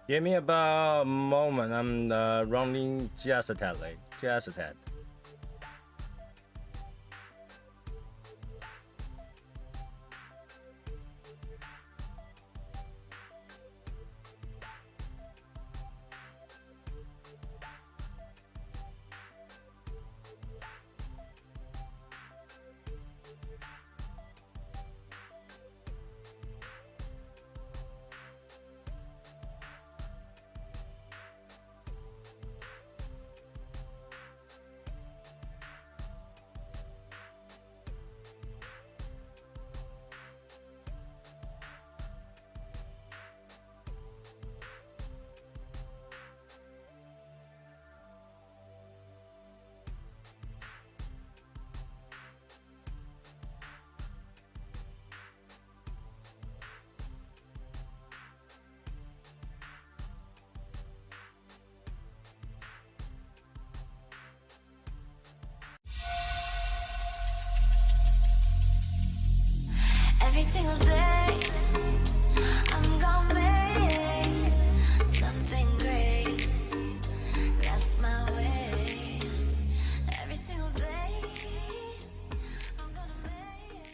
Give me about a moment. I'm running just a tad late. Just a tad. Every single day, I'm gonna make something great. That's my way. Every single day, I'm gonna make.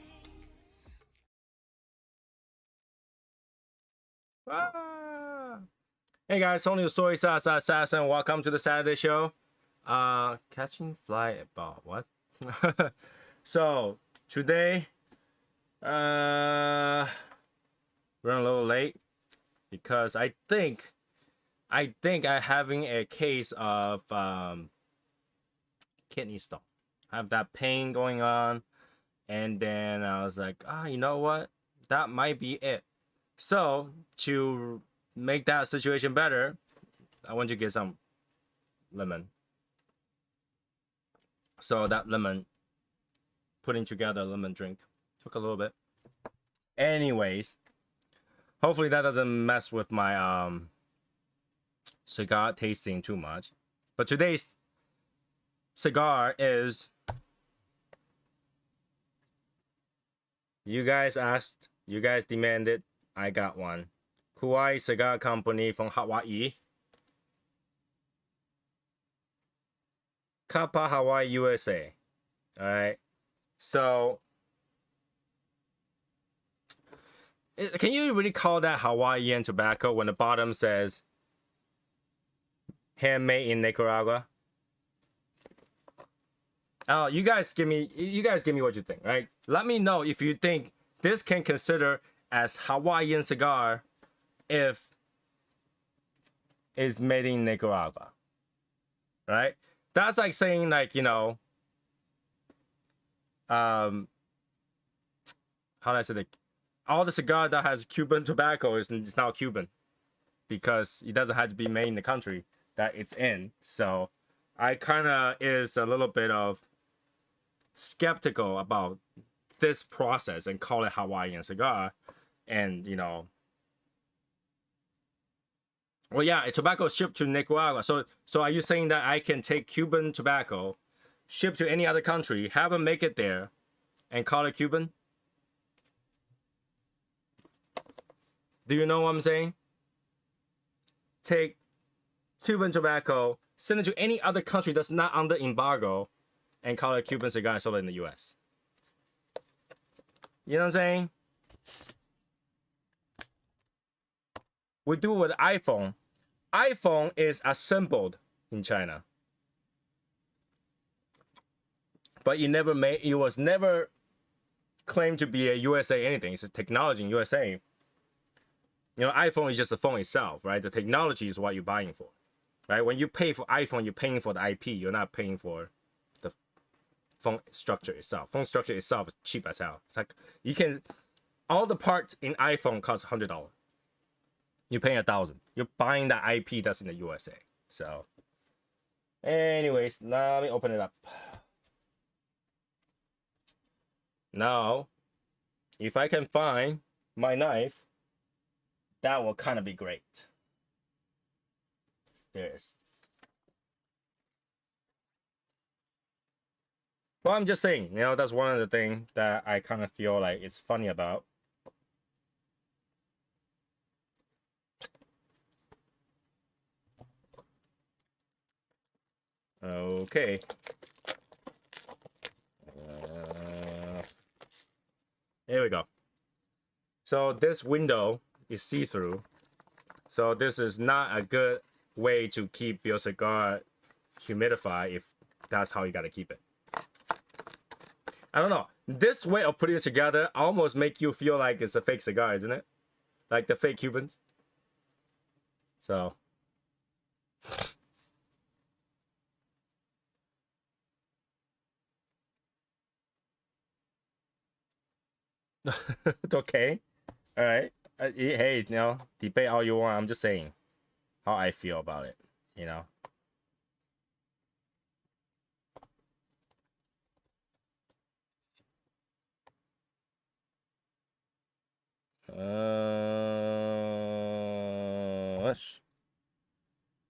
Hey guys, only Soy Sauce Assassin. Welcome to the Saturday show. Catching fly about what? So today, we're a little late because I think I'm having a case of kidney stone. I have that pain going on, and then I was like, you know what? That might be it. So to make that situation better, I want to get some lemon. So that lemon, putting together a lemon drink, took a little bit. Anyways, hopefully that doesn't mess with my cigar tasting too much. But today's cigar is, you guys asked, you guys demanded, I got one. Kauai Cigar Company from Hawaii. Kappa Hawaii, USA. All right. So, can you really call that Hawaiian tobacco when the bottom says handmade in Nicaragua? Oh, you guys give me what you think, right? Let me know if you think this can consider as Hawaiian cigar if it's made in Nicaragua, right? That's like saying, like, you know, how do I say that? All the cigar that has Cuban tobacco is now Cuban because it doesn't have to be made in the country that it's in. So I kind of is a little bit of skeptical about this process and call it Hawaiian cigar. And, you know, well, yeah, tobacco shipped to Nicaragua. So are you saying that I can take Cuban tobacco, ship to any other country, have them make it there, and call it Cuban? Do you know what I'm saying? Take Cuban tobacco, send it to any other country that's not under embargo, and call it Cuban cigar sold in the US. You know what I'm saying? We do it with iPhone. iPhone is assembled in China. But it was never claimed to be a USA anything. It's a technology in USA. You know, iPhone is just the phone itself, right? The technology is what you're buying for, right? When you pay for iPhone, you're paying for the IP. You're not paying for the phone structure itself. Phone structure itself is cheap as hell. It's like all the parts in iPhone cost $100. You're paying $1,000. You're buying the IP that's in the USA. So, anyways, let me open it up. Now, if I can find my knife, that will kind of be great. There it is. Well, I'm just saying, you know, that's one of the things that I kind of feel like is funny about. Okay. Here we go. So this window is see-through. So this is not a good way to keep your cigar humidified if that's how you gotta keep it. I don't know. This way of putting it together almost make you feel like it's a fake cigar, isn't it? Like the fake Cubans. So. Okay. All right. Hey, you know, debate all you want. I'm just saying how I feel about it, you know.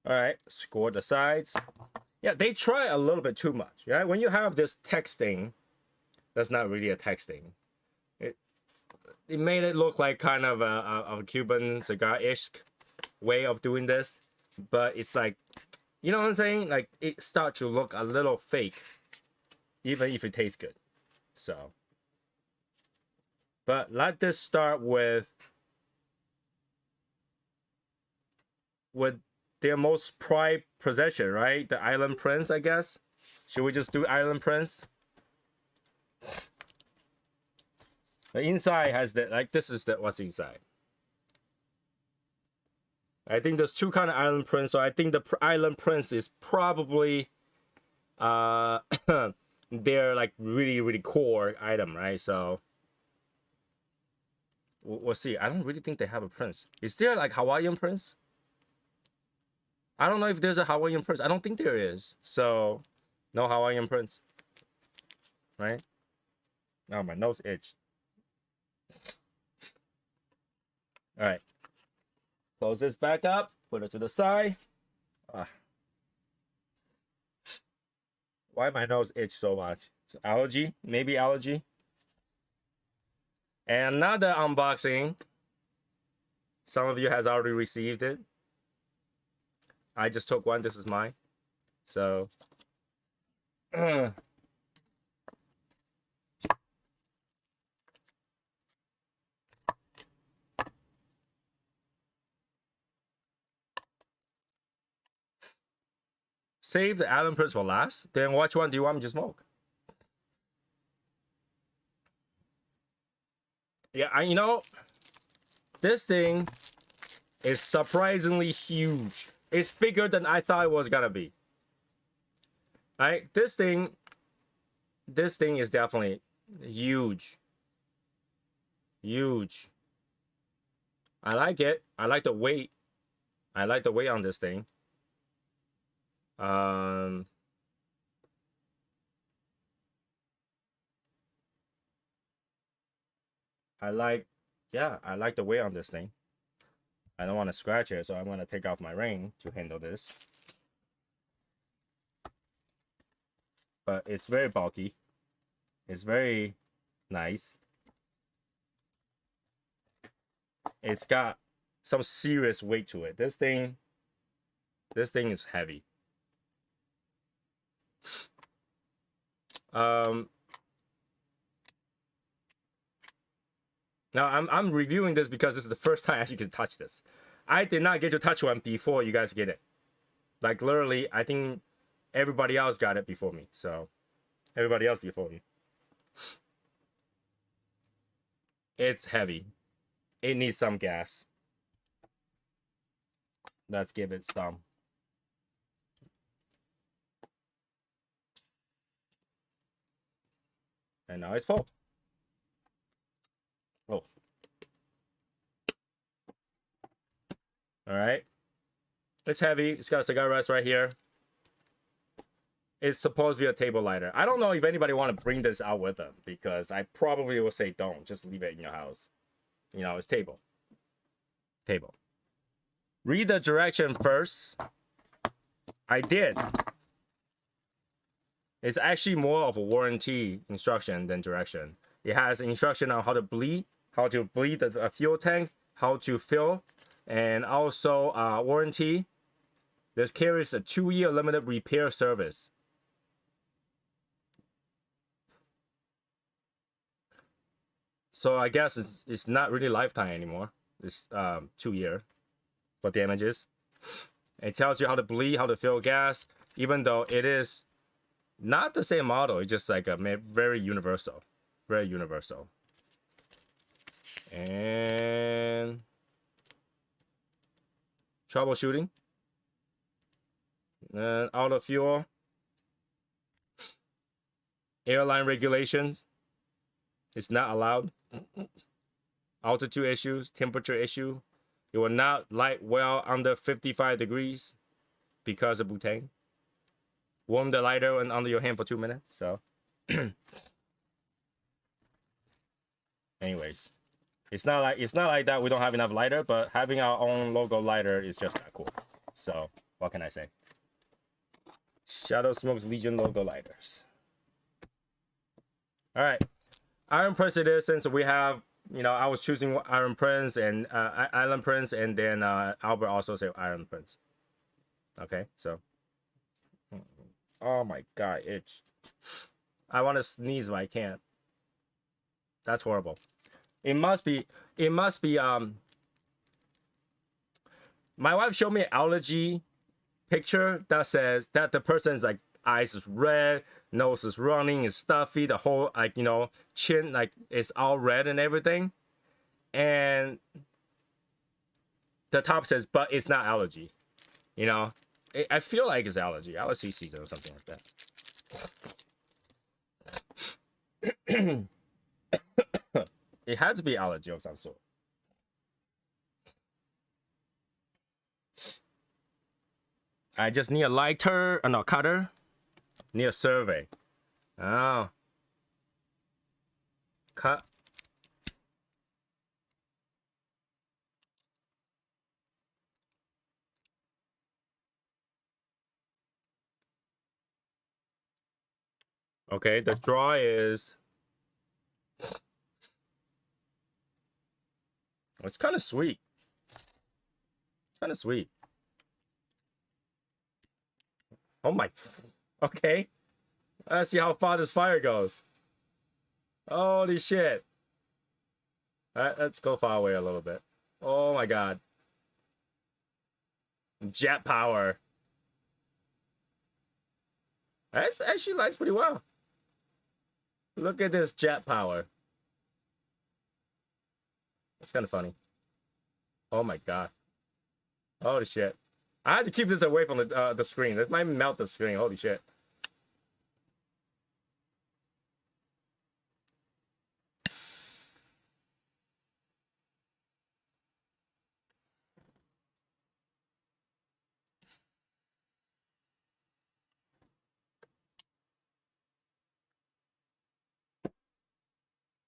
All right, score the sides. Yeah, they try a little bit too much, right? When you have this texting, that's not really a texting. It made it look like kind of a Cuban cigar-ish way of doing this, but it's like, you know what I'm saying? Like it starts to look a little fake, even if it tastes good. So, but let this start with their most prized possession, right? The Island Prince, I guess. Should we just do Island Prince? The inside has that, like this is what's inside. I think there's two kind of Island Prince, so I think the Island Prince is probably their like really core item, right? So we'll see. I don't really think they have a prince. Is there like Hawaiian Prince? I don't know if there's a Hawaiian Prince. I don't think there is. So no Hawaiian Prince, right? Oh, my nose itched. All right, close this back up, put it to the side. Why my nose itch so much? Allergy? Maybe allergy. And another unboxing. Some of you has already received it. I just took one. This is mine. So save the Island Prince for last. Then which one do you want me to smoke? Yeah, you know, this thing is surprisingly huge. It's bigger than I thought it was gonna be. Right? This thing is definitely huge. Huge. I like it. I like the weight. I like the weight on this thing. I like the weight on this thing. I don't want to scratch it, so I'm going to take off my ring to handle this. But it's very bulky. It's very nice. It's got some serious weight to it. This thing is heavy. Now I'm reviewing this because this is the first time I actually can touch this. I did not get to touch one before you guys get it. Like literally, I think everybody else got it before me. So everybody else before me. It's heavy. It needs some gas. Let's give it some. And now it's full. Oh. All right. It's heavy. It's got a cigar rest right here. It's supposed to be a table lighter. I don't know if anybody want to bring this out with them because I probably will say don't. Just leave it in your house. You know, it's table. Table. Read the direction first. I did. It's actually more of a warranty instruction than direction. It has instruction on how to bleed the fuel tank, how to fill, and also warranty, This carries a 2-year limited repair service. So I guess it's not really lifetime anymore. It's 2 year for damages. It tells you how to bleed, how to fill gas, even though it is not the same model. It's just like a very universal. Very universal. And troubleshooting. And auto fuel. Airline regulations. It's not allowed. Altitude issues, temperature issue. It will not light well under 55 degrees because of butane. Warm the lighter and under your hand for 2 minutes. So, anyways, it's not like that. We don't have enough lighter, but having our own logo lighter is just that cool. So, what can I say? Shadow Smoke's Legion logo lighters. All right, Iron Prince it is, since we have, you know, I was choosing Iron Prince and Island Prince, and then Albert also said Iron Prince. Okay, so. Oh my god, itch. I want to sneeze, but I can't. That's horrible. It must be, my wife showed me an allergy picture that says that the person's like eyes is red, nose is running, is stuffy, the whole, like, you know, chin, like, it's all red and everything. And the top says, but it's not allergy. You know, I feel like it's allergy season or something like that. It had to be allergy of some sort. I just need a lighter, no, cutter. Need a survey. Oh. Cut. Okay, the draw is... It's kind of sweet. Kind of sweet. Oh my... Okay. Let's see how far this fire goes. Holy shit. Alright, let's go far away a little bit. Oh my god. Jet power. That actually lights pretty well. Look at this jet power. That's kind of funny. Oh my god. Holy shit. I had to keep this away from the screen. It might melt the screen. Holy shit.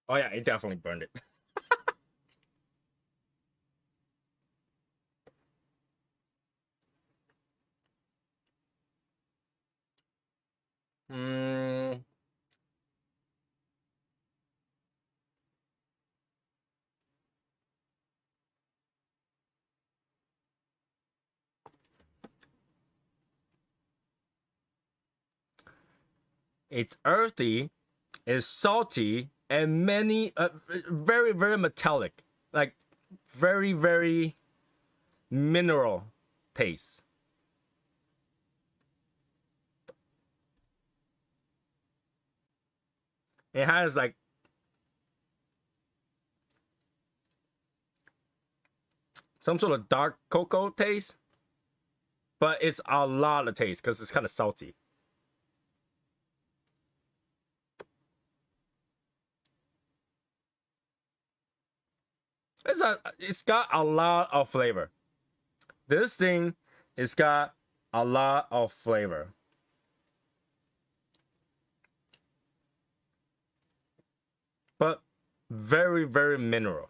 Oh yeah, it definitely burned it. It's earthy, it's salty, and many very, very metallic, like very, very mineral taste. It has like some sort of dark cocoa taste, but it's a lot of taste because it's kind of salty. It's got a lot of flavor. This thing, it's got a lot of flavor. But very, very mineral.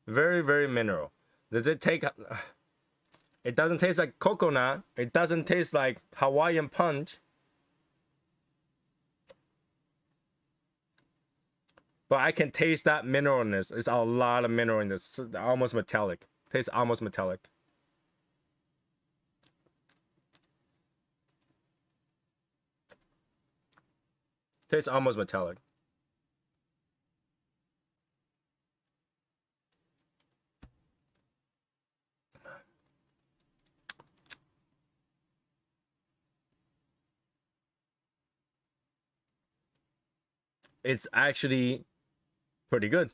Very, very mineral. Does it take... It doesn't taste like coconut. It doesn't taste like Hawaiian punch. But I can taste that mineralness. It's a lot of mineral in this. It's almost metallic. Tastes almost metallic. Tastes almost metallic. It's actually pretty good.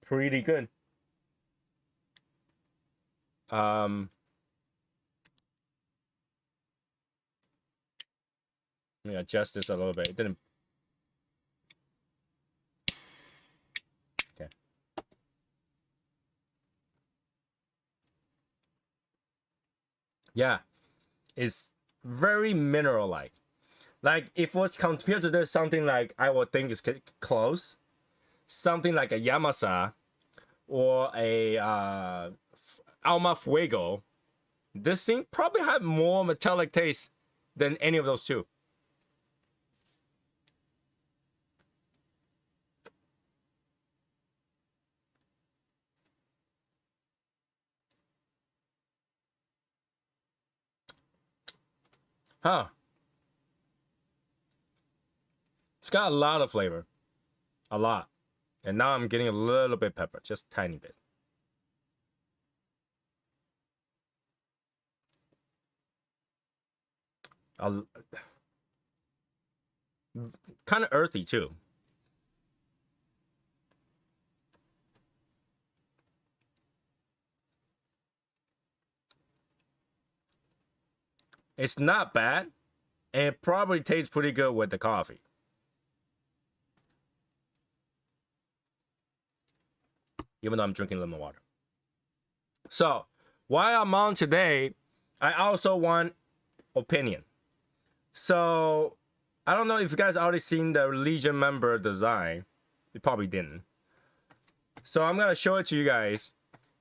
Pretty good. Let me adjust this a little bit. It didn't. Okay. Yeah, it's very mineral-like. Like if what's compared to this, something like I would think is close, something like a Yamasa or a Alma Fuego. This thing probably had more metallic taste than any of those two. Huh. It's got a lot of flavor. A lot. And now I'm getting a little bit pepper, just a tiny bit. Kind of earthy too. It's not bad, and it probably tastes pretty good with the coffee. Even though I'm drinking lemon water. So, while I'm on today, I also want opinion. So, I don't know if you guys already seen the Legion member design. You probably didn't. So, I'm going to show it to you guys.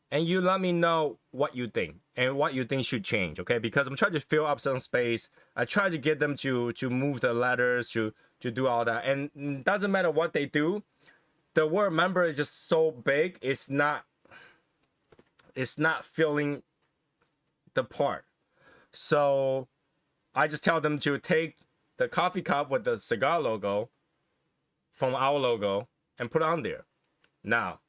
And you let me know what you think and what you think should change, okay? Because I'm trying to fill up some space. I try to get them to move the letters, to do all that. And it doesn't matter what they do. The word member is just so big, it's not filling the part. So I just tell them to take the coffee cup with the cigar logo from our logo and put it on there. Now,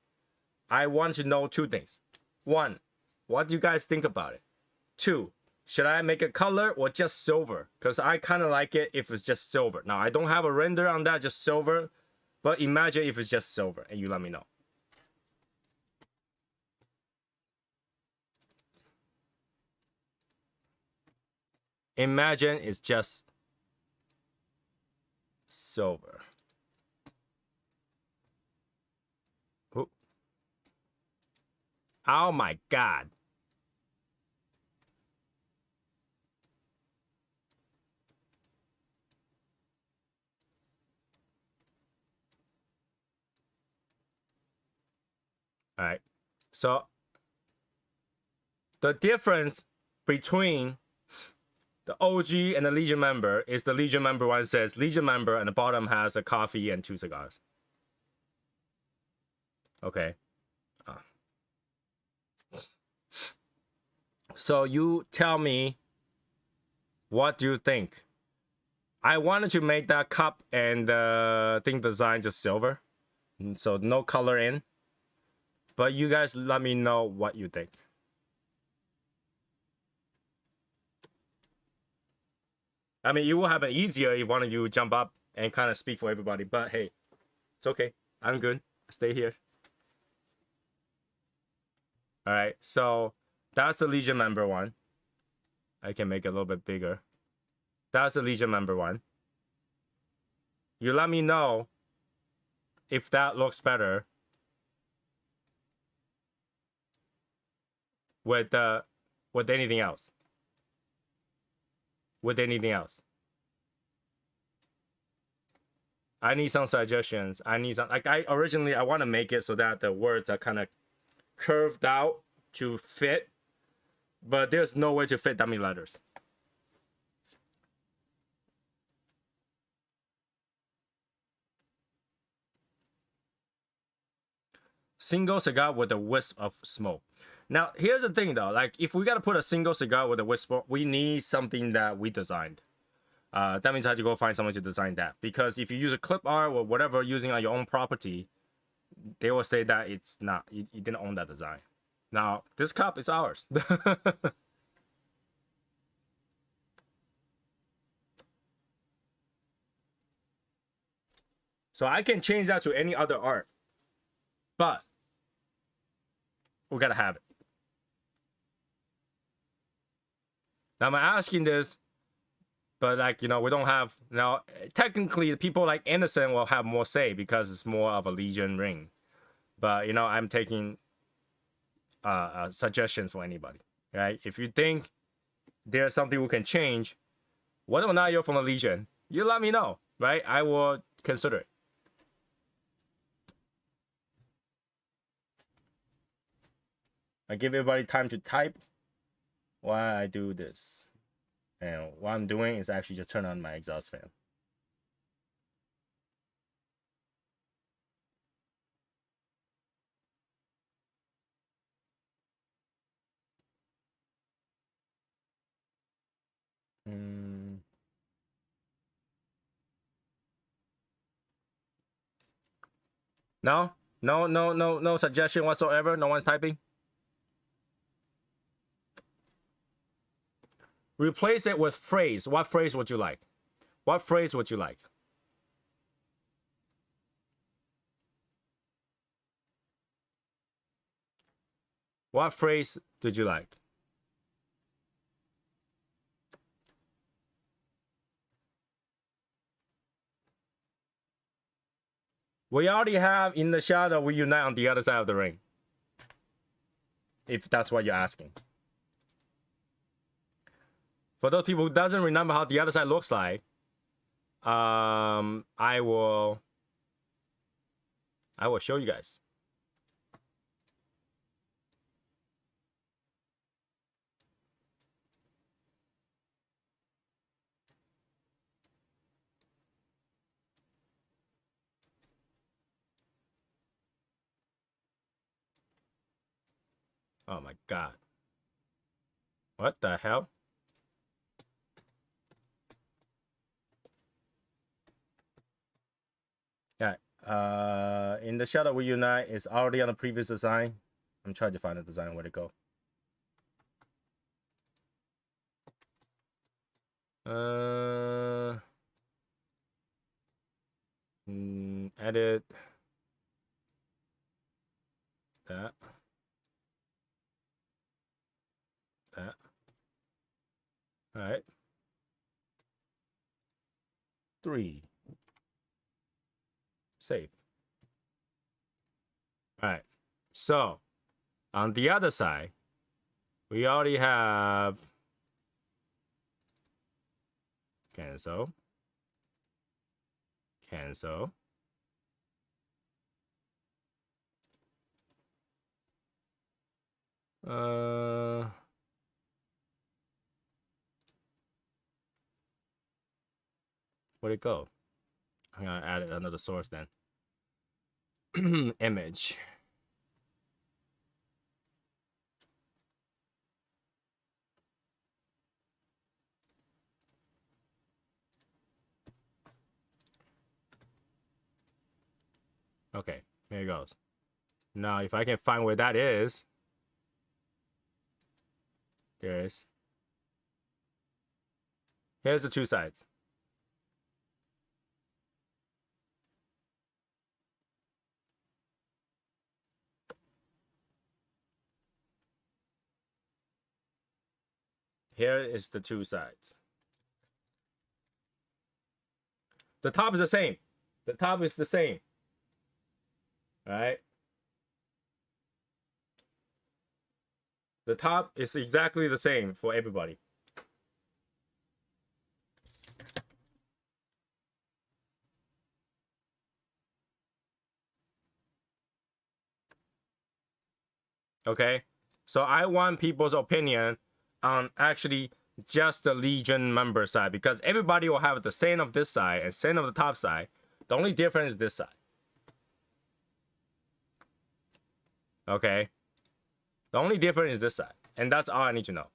I want to know two things. One, what do you guys think about it? Two, should I make a color or just silver? Because I kind of like it if it's just silver. Now, I don't have a render on that, just silver. But imagine if it's just silver, and you let me know. Imagine it's just silver. Ooh. Oh my God. All right. So the difference between the OG and the Legion member is the Legion member one says Legion member and the bottom has a coffee and 2 cigars. Okay. So you tell me, what do you think? I wanted to make that cup and the thing design just silver. So no color in. But you guys let me know what you think. I mean, it will happen easier if one of you jump up and kind of speak for everybody. But hey, it's okay. I'm good. Stay here. All right. So that's the Legion member one. I can make it a little bit bigger. That's the Legion member one. You let me know if that looks better with anything else. With anything else. I need some suggestions. I need some, like, I want to make it so that the words are kind of curved out to fit, but there's no way to fit that many letters. Single cigar with a wisp of smoke. Now, here's the thing though, like if we gotta put a single cigar with a wisp, we need something that we designed. that means I have to go find someone to design that. Because if you use a clip art or whatever using on your own property, they will say that it's not, you didn't own that design. Now, this cup is ours. So I can change that to any other art, but we gotta have it. Now I'm asking this, but like, you know, we don't have, now technically people like Anderson will have more say because it's more of a Legion ring. But you know, I'm taking suggestions for anybody, right? If you think there's something we can change, whether or not you're from a Legion, you let me know, right? I will consider it. I give everybody time to type while I do this. And what I'm doing is actually just turn on my exhaust fan. No? No suggestion whatsoever? No one's typing? Replace it with phrase. What phrase would you like? What phrase would you like? What phrase did you like? We already have in the shadow, we unite on the other side of the ring. If that's what you're asking. For those people who doesn't remember how the other side looks like, I will show you guys. Oh my God. What the hell? Yeah. In the shadow we unite is already on the previous design. I'm trying to find the design where to go. Edit that. That. All right. 3. Save. All right. So on the other side, we already have cancel. Cancel. Where'd it go? I'm gonna add another source then. Image. Okay, here it goes. Now, if I can find where that is, there it is. Here's the two sides. Here is the two sides. The top is the same. The top is the same. All right. The top is exactly the same for everybody. Okay. So I want people's opinion on actually just the Legion member side, because everybody will have the same of this side and same of the top side. The only difference is this side. Okay. The only difference is this side. And that's all I need to know.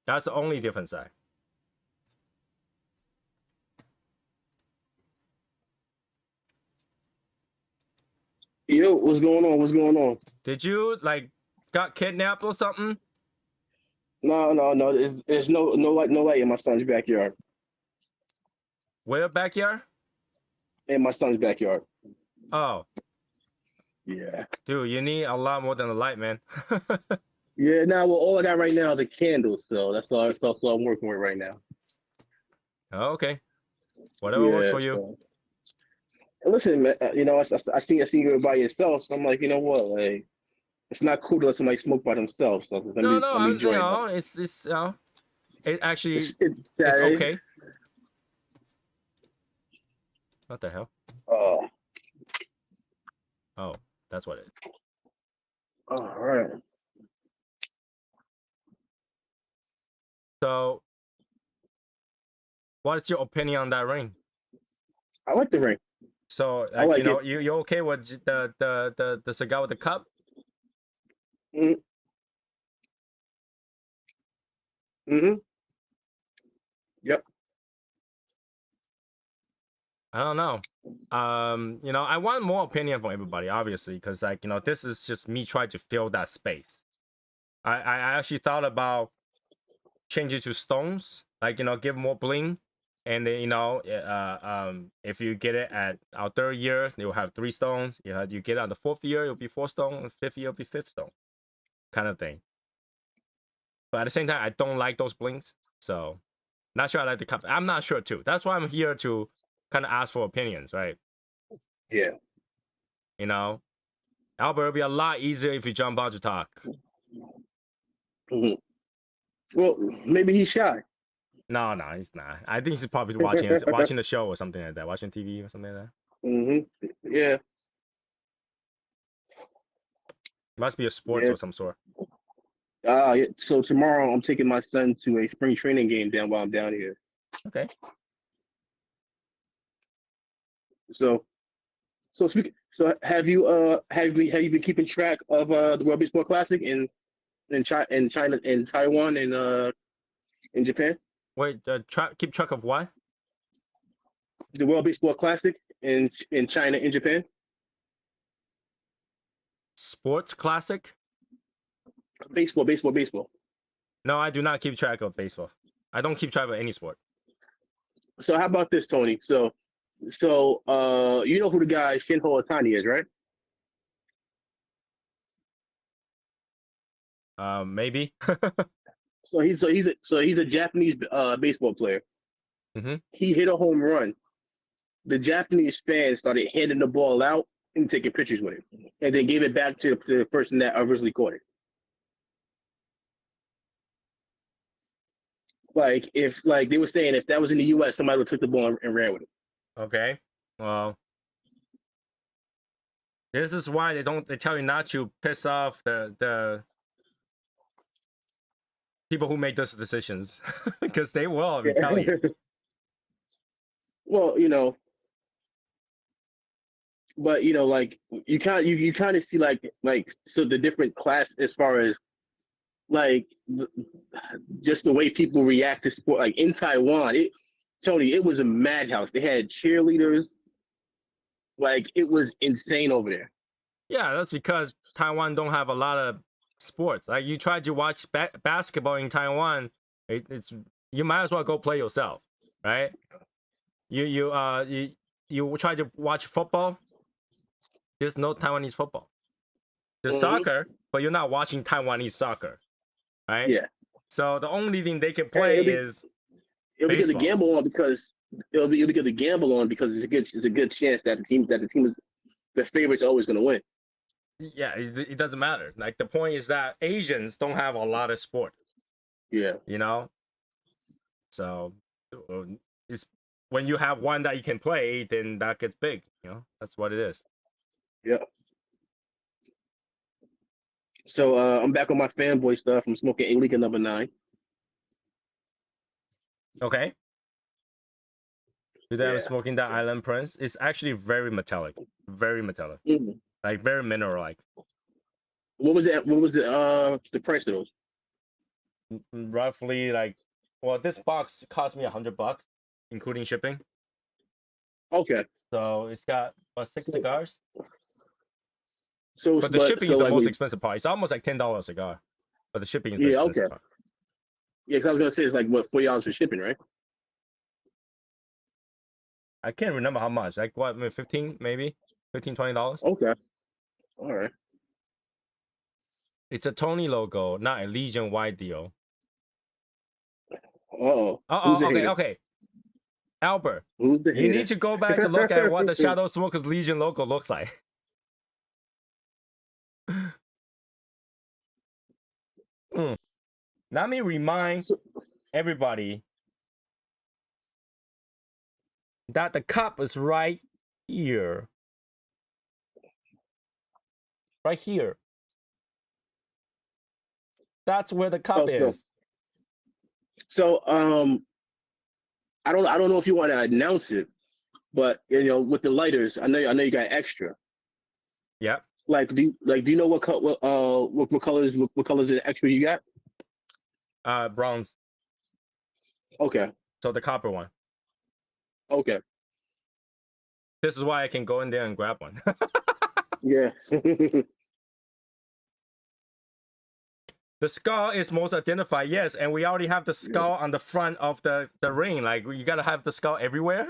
That's the only difference there. Yo, what's going on? What's going on? Did you like got kidnapped or something? No. There's no light in my son's backyard. Where backyard? In my son's backyard. Oh, Yeah. dude, you need a lot more than a light, man. Yeah. Now, well, all I got right now is a candle, so that's all I'm working with right now. Oh, okay. Whatever works for you. So. And listen, man, I seen you by yourself, so I'm like, you know what, like, it's not cool to let somebody smoke by themselves. So let me join them. it's it actually It's it's okay. What the hell? Oh, that's what it is. All right. So, what is your opinion on that ring? I like the ring. So, I like you okay with the cigar with the cup? Mm-hmm. Yep. I don't know. I want more opinion from everybody, obviously, because this is just me trying to fill that space. I actually thought about changing to stones, give more bling, and then if you get it at our 3rd year, you'll have 3 stones. You get it on the 4th year, it'll be 4 stone, and 5th year, it'll be 5th stone, kind of thing. But at the same time, I don't like those blings, so not sure I like the cup. I'm not sure too. That's why I'm here to kind of ask for opinions, right? Yeah. Albert, it'll be a lot easier if you jump on to talk. Mm-hmm. Well, maybe he's shy. No, he's not. I think he's probably watching the show or something like that, watching TV or something like that. Mm-hmm. Yeah. Must be a sport of some sort. Yeah. So tomorrow I'm taking my son to a spring training game while I'm down here. Okay. So have you been keeping track of the World Baseball Classic in China, in Taiwan, and in Japan? Wait, keep track of what? The World Baseball Classic in China and Japan. Sports classic? Baseball. No, I do not keep track of baseball. I don't keep track of any sport. So how about this, Tony? So you know who the guy Shinho Otani is, right? Maybe. So he's a Japanese baseball player. Mm-hmm. He hit a home run. The Japanese fans started handing the ball out and taking pictures with him, and then gave it back to the person that originally caught it. Like if they were saying if that was in the U.S., somebody would have took the ball and ran with it. Okay. Well, this is why they tell you not to piss off the people who make those decisions, because they will retaliate. Well, but like you kind of see so the different class as far as just the way people react to sport. Like in Taiwan, Tony, it was a madhouse. They had cheerleaders. Like it was insane over there. Yeah, that's because Taiwan don't have a lot of sports. Like you try to watch basketball in Taiwan, it's you might as well go play yourself, right? You try to watch football. There's no Taiwanese football. There's soccer, but you're not watching Taiwanese soccer, right? Yeah. So the only thing they can play is it'll be good to gamble on because it's a good chance that the team is the favorite's always going to win. Yeah, it doesn't matter. Like the point is that Asians don't have a lot of sport. Yeah. So it's when you have one that you can play, then that gets big. That's what it is. Yeah. So I'm back on my fanboy stuff. I'm smoking A League number 9. Okay. Today I'm smoking that Island Prince. It's actually very metallic. Very metallic. Mm-hmm. Like very mineral-like. What was it? What was the price of those? roughly like, well, this box cost me $100, including shipping. Okay. So it's got what, 6 cigars? So, But the shipping is so the like, most expensive part. It's almost like $10 a cigar, but the shipping is the yeah, okay. expensive part. Yeah, because I was gonna say it's like what, $40 for shipping, right? I can't remember how much. Like what, maybe 15, maybe $15-$20. Okay. All right. It's a Tony logo, not a Legion wide deal. Uh-oh. Who's Oh, the okay, hater? okay. Albert, Who's the you hater? need to go back to look at what the Shadow Smokers Legion logo looks like. Let me remind everybody that the cup is right here. Right here. That's where the cup is. So I don't know if you want to announce it, but you know, with the lighters, I know you got extra. Yep. Like do you know what colors of extra you got? Bronze. Okay. So the copper one. Okay. This is why I can go in there and grab one. Yeah. The skull is most identified, yes, and we already have the skull on the front of the ring. Like you gotta have the skull everywhere,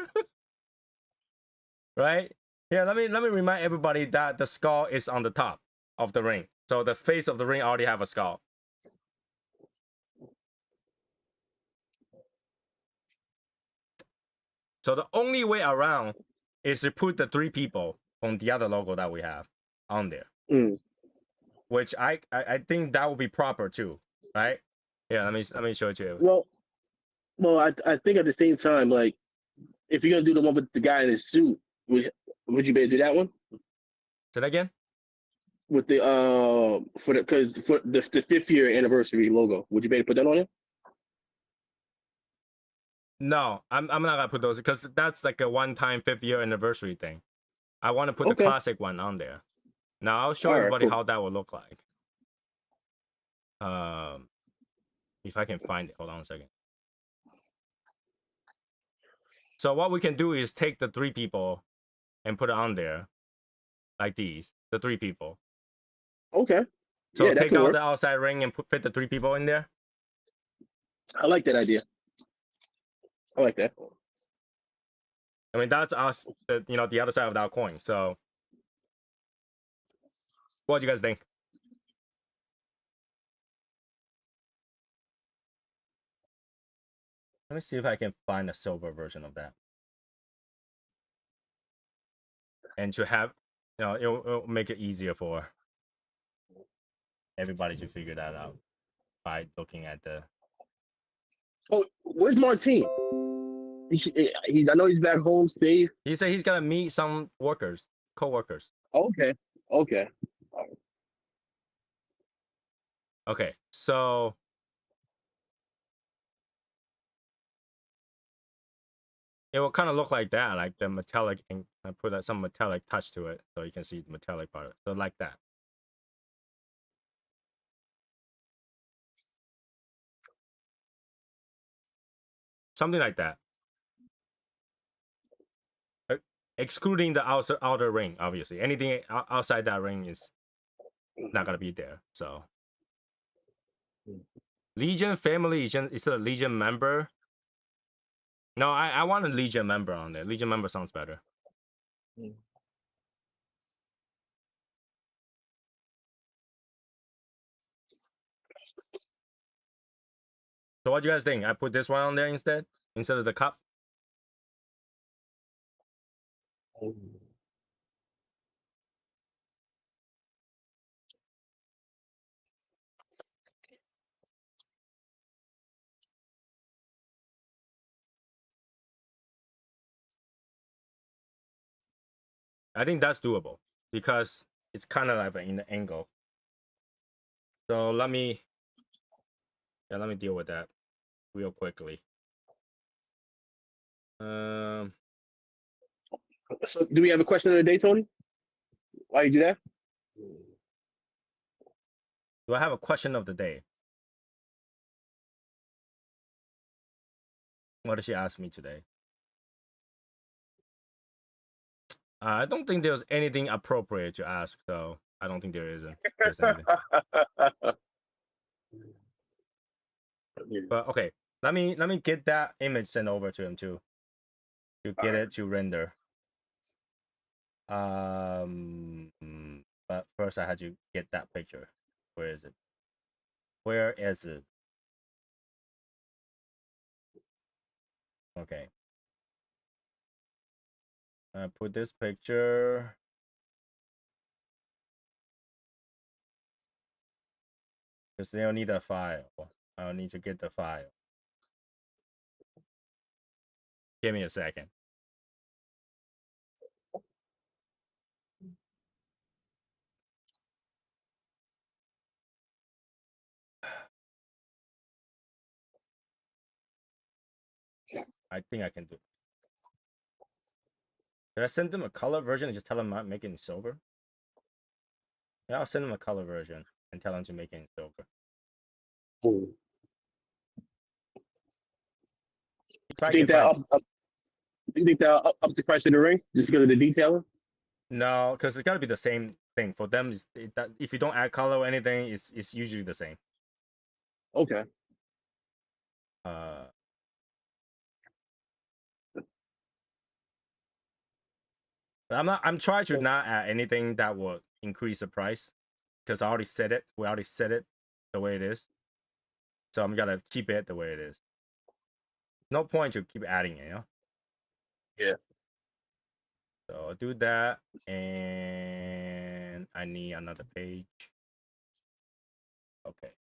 right? Yeah, let me remind everybody that the skull is on the top of the ring. So the face of the ring already have a skull. So the only way around is to put the 3 people on the other logo that we have on there. Which I think that would be proper too, right? Yeah, let me show it to you. Well, I think at the same time, like if you're gonna do the one with the guy in his suit, would you better do that one? Say that again? With the for the 5th year anniversary logo, would you better put that on it? No, I'm not gonna put those because that's like a one-time 5th year anniversary thing. I want to put the classic one on there. Now I'll show everybody how that will look like. If I can find it, hold on a second. So what we can do is take the 3 people and put it on there, like these, the 3 people. Okay. So take out the outside ring and fit the 3 people in there. I like that idea. I like that. I mean, that's us, the other side of that coin. So, what do you guys think? Let me see if I can find a silver version of that. And to have, it'll make it easier for everybody to figure that out by looking at the. Oh, where's Martine? I know he's back home safe. He said he's gonna meet some co-workers. Okay. Okay, so it will kind of look like that, like the metallic, and I put some metallic touch to it, so you can see the metallic part. So like that. Something like that. Excluding the outer ring, obviously. Anything outside that ring is not gonna be there. So Legion family is it a Legion member? No, I want a Legion member on there. Legion member sounds better. So what do you guys think? I put this one on there instead of the cup. I think that's doable because it's kind of like in the angle. So let me deal with that real quickly. So do we have a question of the day, Tony? Why you do that? Do I have a question of the day? What did she ask me today? I don't think there's anything appropriate to ask, so I don't think there's anything. But okay, let me get that image sent over to him too, to get it to render. But first I had to get that picture. Where is it? Where is it? Okay. I put this picture. Because they'll need a file. I'll need to get the file. Give me a second. I think I can do it. Did I send them a color version and just tell them I'm making it silver? Yeah, I'll send them a color version and tell them to make it in silver. You think that up the price of the ring just because of the detailing? No, because it's got to be the same thing for them. That if you don't add color or anything, it's usually the same. Okay. I'm trying to not add anything that will increase the price because I already said it. We already said it the way it is. So I'm gonna keep it the way it is. No point to keep adding it, you know? Yeah. So I'll do that, and I need another page. Okay.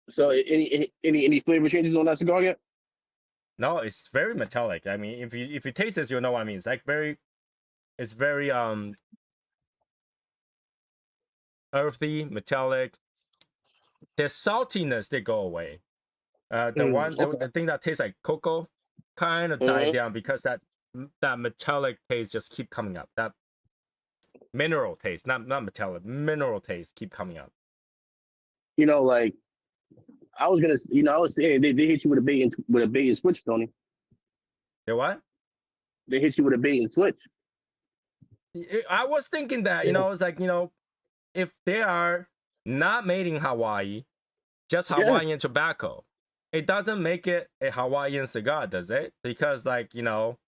So any flavor changes on that cigar yet? No, it's very metallic. I mean, if you taste this, you'll know what I mean. It's like it's very earthy, metallic. The saltiness they go away. The thing that tastes like cocoa kind of died down because that metallic taste just keep coming up. That mineral taste, not metallic, mineral taste keep coming up. You know, like I was saying they hit you with a bait and switch, Tony. They what? They hit you with a bait and switch. I was thinking that, it's like, if they are not made in Hawaii, just Hawaiian tobacco, it doesn't make it a Hawaiian cigar, does it? Because like, Well,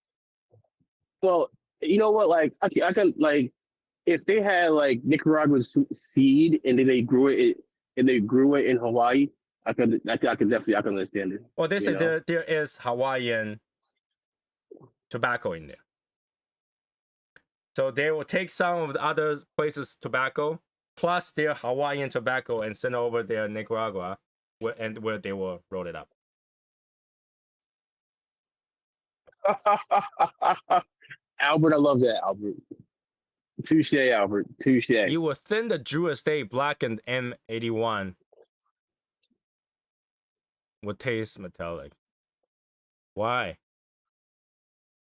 you know what? Like I can like if they had like Nicaraguan seed and then they grew it in Hawaii, I can definitely understand it. Well, they say there is Hawaiian tobacco in there. So they will take some of the other places' tobacco plus their Hawaiian tobacco and send over their Nicaragua where they will roll it up. Albert, I love that, Albert. Touche, Albert. Touche. You will thin the Drew Estate blackened M81 would taste metallic. Why?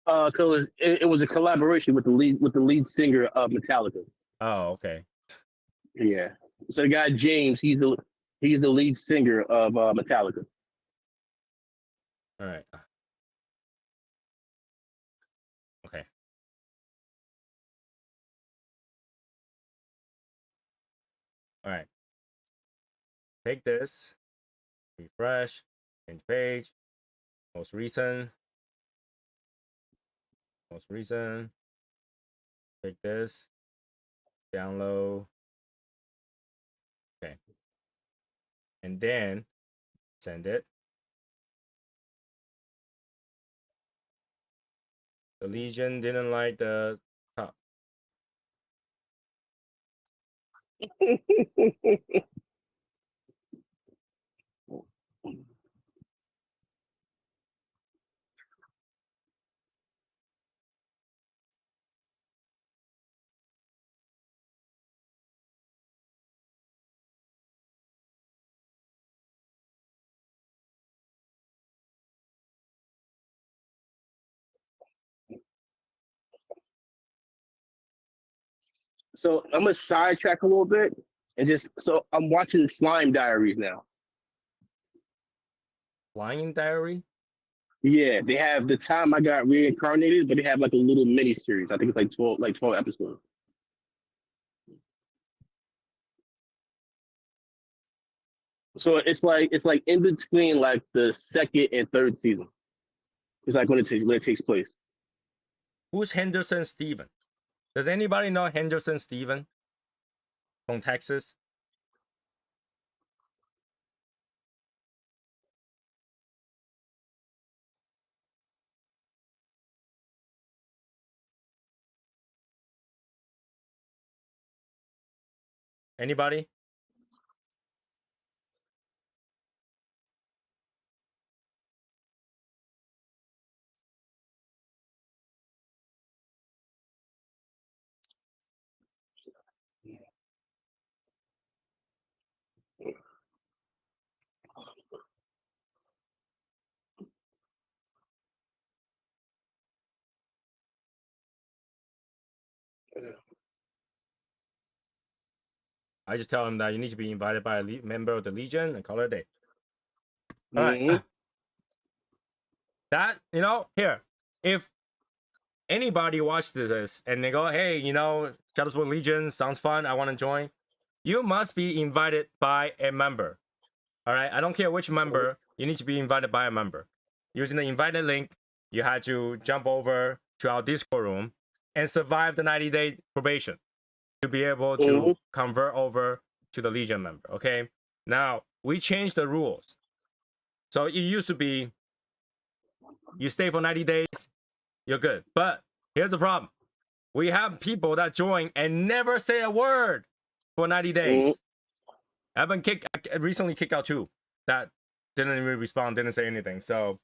Because it was a collaboration with the lead singer of Metallica. Oh, okay. Yeah. So the guy James, he's the lead singer of Metallica. All right. Okay. All right. Take this, refresh, change page, most recent. Take this, download. Okay. And then send it. The Legion didn't like the top. So I'm gonna sidetrack a little bit and so I'm watching Slime Diaries now. Flying Diary? Yeah, they have The Time I Got Reincarnated, but they have like a little mini series. I think it's like 12 episodes. So it's like in between like the second and third season. It's like when it takes place. Who's Henderson Steven? Does anybody know Henderson Steven from Texas? Anybody? I just tell him that you need to be invited by a member of the Legion and call it a day. All right. Mm-hmm. That, here, if anybody watched this and they go, hey, Shadows Book Legion sounds fun, I want to join, you must be invited by a member. All right. I don't care which member, you need to be invited by a member. Using the invited link, you had to jump over to our Discord room and survive the 90-day probation to be able to convert over to the Legion member. Okay. Now we changed the rules. So it used to be you stay for 90 days, you're good. But here's the problem. We have people that join and never say a word for 90 days. I recently kicked out 2 that didn't even respond, didn't say anything. So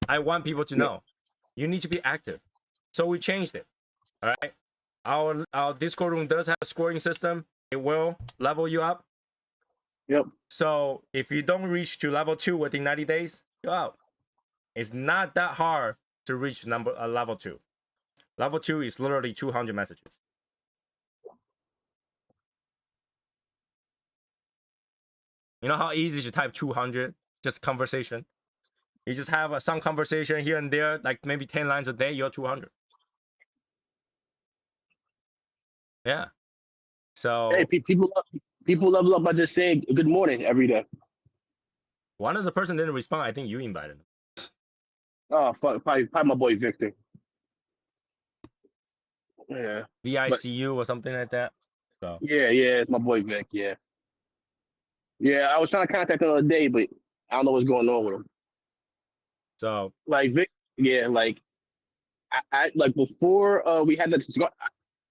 I want people to know you need to be active. So we changed it. All right. Our Discord room does have a scoring system. It will level you up. Yep. So if you don't reach to level 2 within 90 days, you're out. It's not that hard to reach level 2. Level 2 is literally 200 messages. You know how easy to type 200? Just conversation. You just have some conversation here and there, like maybe 10 lines a day, you're 200. Yeah. So hey, people level up by just saying good morning every day. One of the person didn't respond. I think you invited him. Oh, fuck, probably my boy Victor. Yeah. VICU or something like that. So Yeah, it's my boy Vic. Yeah. I was trying to contact him the other day, but I don't know what's going on with him. So like Vic, like I like before we had that cigar.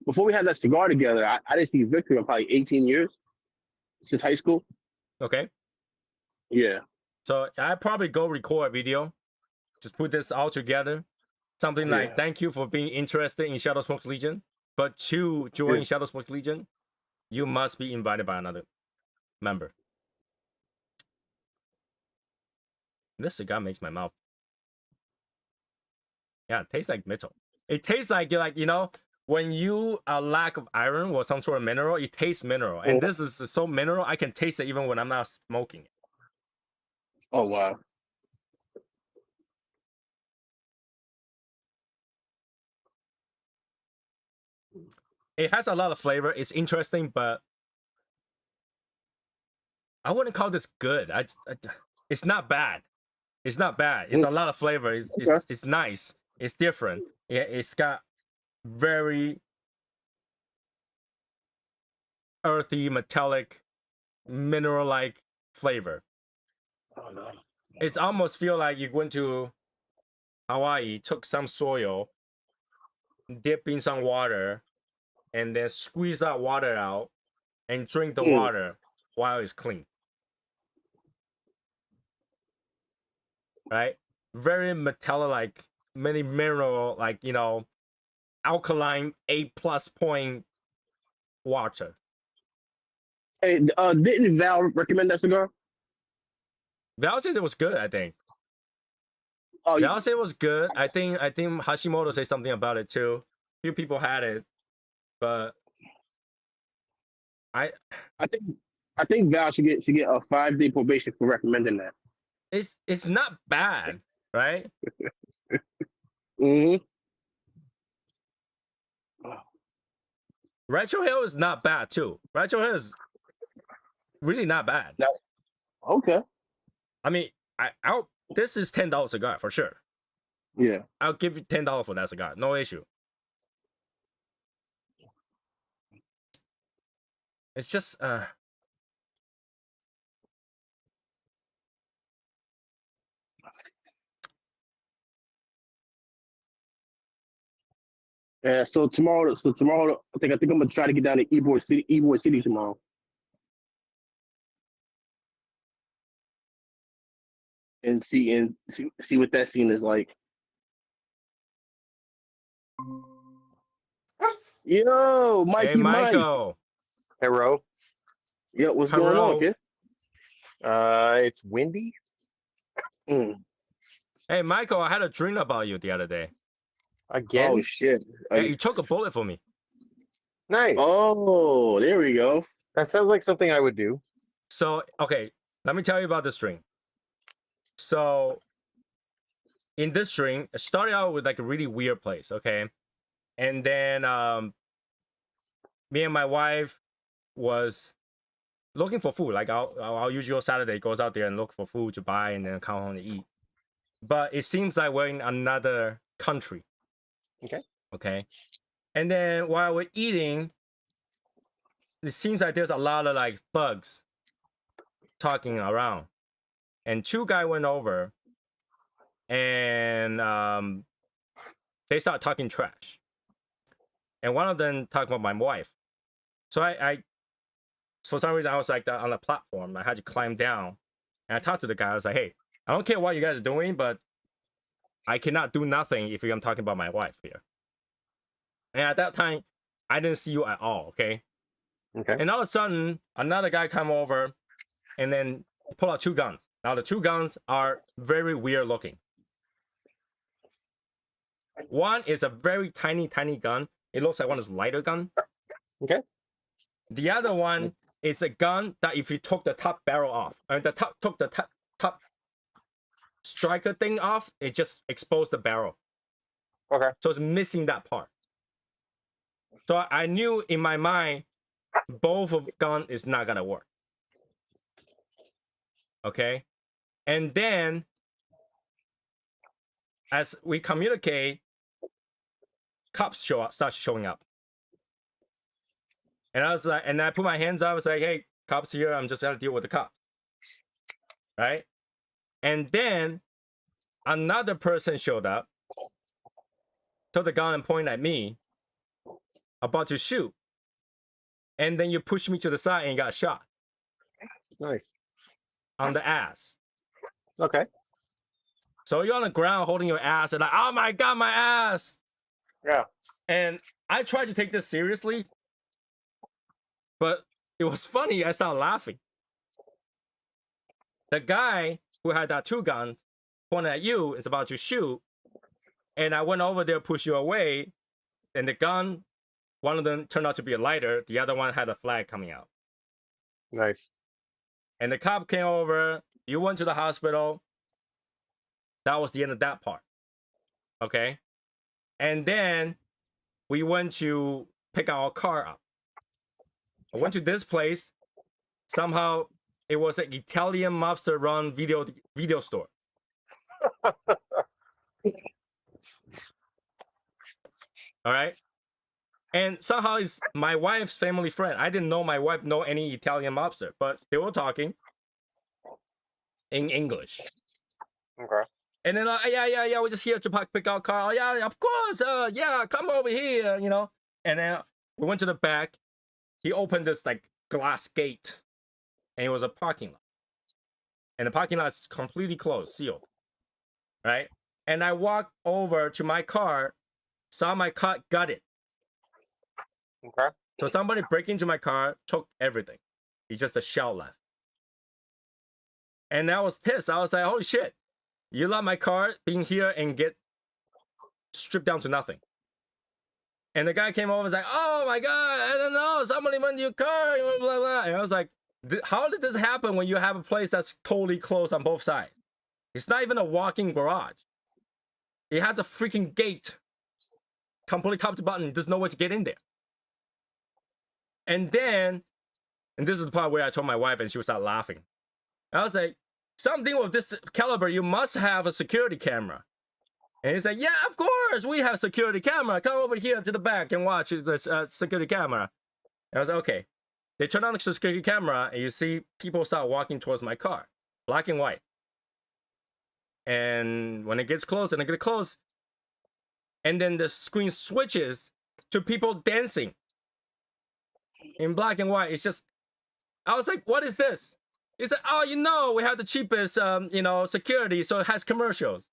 Before we had that cigar together, I didn't see Victor in probably 18 years since high school. okay. Yeah. So I probably go record a video. Just put this all together. Something like, thank you for being interested in Shadow Smoke Legion. But to join Shadow Smoke Legion, you must be invited by another member. This cigar makes my mouth. Yeah, it tastes like metal. It tastes like when you are lack of iron or some sort of mineral, it tastes mineral. And this is so mineral, I can taste it even when I'm not smoking it. Oh, wow. It has a lot of flavor. It's interesting, but I wouldn't call this good. It's not bad. It's not bad. It's a lot of flavor. It's nice. It's different. It's got very earthy, metallic, mineral-like flavor. Oh, no. It's almost feel like you went to Hawaii, took some soil, dip in some water, and then squeeze that water out and drink the water while it's clean. Right? Very metallic, many mineral, alkaline 8+ point water. Hey, didn't Val recommend that cigar? Val says it was good, I think. Oh, Val said it was good. I think Hashimoto said something about it too. A few people had it, but I think Val should get a 5-day probation for recommending that. it's not bad. right? Mm-hmm. Retro Hill is not bad too. Retro Hill is really not bad. Okay. I mean, this is $10 cigar for sure. Yeah. I'll give you $10 for that cigar, no issue. It's just Yeah. So tomorrow, I think I'm gonna try to get down to Ybor City tomorrow. And see what that scene is like. Yo, Mikey, hey Mike. Michael. Hello. Yeah, what's going Hello. on, kid? It's windy. Mm. Hey Michael, I had a dream about you the other day. Again? Oh shit. Hey, you took a bullet for me. Nice. Oh, there we go. That sounds like something I would do. So, okay, let me tell you about this dream. So, in this dream, it started out with like a really weird place, okay? And then me and my wife was looking for food. Like our usual Saturday goes out there and look for food to buy and then come home to eat. But it seems like we're in another country. Okay. Okay. And then while we're eating, it seems like there's a lot of like thugs talking around. And two guys went over and they started talking trash. And one of them talked about my wife. So I for some reason, I was like on a platform. I had to climb down. And I talked to the guy. I was like, hey, I don't care what you guys are doing, but I cannot do nothing if I'm talking about my wife here. And at that time, I didn't see you at all, okay? Okay. And all of a sudden, another guy come over and then pull out two guns. Now, the two guns are very weird looking. One is a very tiny, tiny gun. It looks like one of those lighter gun. Okay. The other one is a gun that if you took the top barrel off, took the top striker thing off, it just exposed the barrel. Okay. So it's missing that part. So I knew in my mind, both of gun is not gonna work. Okay. And then as we communicate, cops start showing up. And I was like, and I put my hands up, I was like, hey, cops here, I'm just gonna deal with the cops. Right? And then another person showed up, took the gun and pointed at me, about to shoot. And then you pushed me to the side and got shot Nice. on the ass. Okay. So you're on the ground holding your ass and like, oh my God, my ass. Yeah. And I tried to take this seriously, but it was funny. I started laughing. The guy who had that two guns pointed at you is about to shoot. And I went over there, pushed you away. And the gun, one of them turned out to be a lighter. The other one had a flag coming out. Nice. And the cop came over. You went to the hospital. That was the end of that part. Okay. And then we went to pick our car up. I went to this place. Somehow it was an Italian mobster run video store. All right. And somehow it's my wife's family friend. I didn't know my wife know any Italian mobster, but they were talking in English. Okay. And then, yeah, we're just here to pick our car. Oh, yeah, of course. Yeah, come over here, you know. And then we went to the back. He opened this like glass gate, and it was a parking lot. And the parking lot is completely closed, sealed, right? And I walked over to my car, saw my car gutted. Okay. So somebody break into my car, took everything. It's just a shell left. And I was pissed. I was like, holy shit. You let my car being here and get stripped down to nothing. And the guy came over and was like, oh my God, I don't know. Somebody went to your car, blah, blah, blah. And I was like, how did this happen when you have a place that's totally closed on both sides? It's not even a walk-in garage. It has a freaking gate. Completely top to bottom. There's no way to get in there. And then, and this is the part where I told my wife and she would start laughing. I was like, something of this caliber, you must have a security camera. And he's like, yeah, of course, we have security camera. Come over here to the back and watch the security camera. And I was like, okay. They turn on the security camera and you see people start walking towards my car. Black and white. And when it gets close and it gets close, and then the screen switches to people dancing in black and white. It's just, I was like, what is this? He said, oh, you know, we have the cheapest, security, so it has commercials.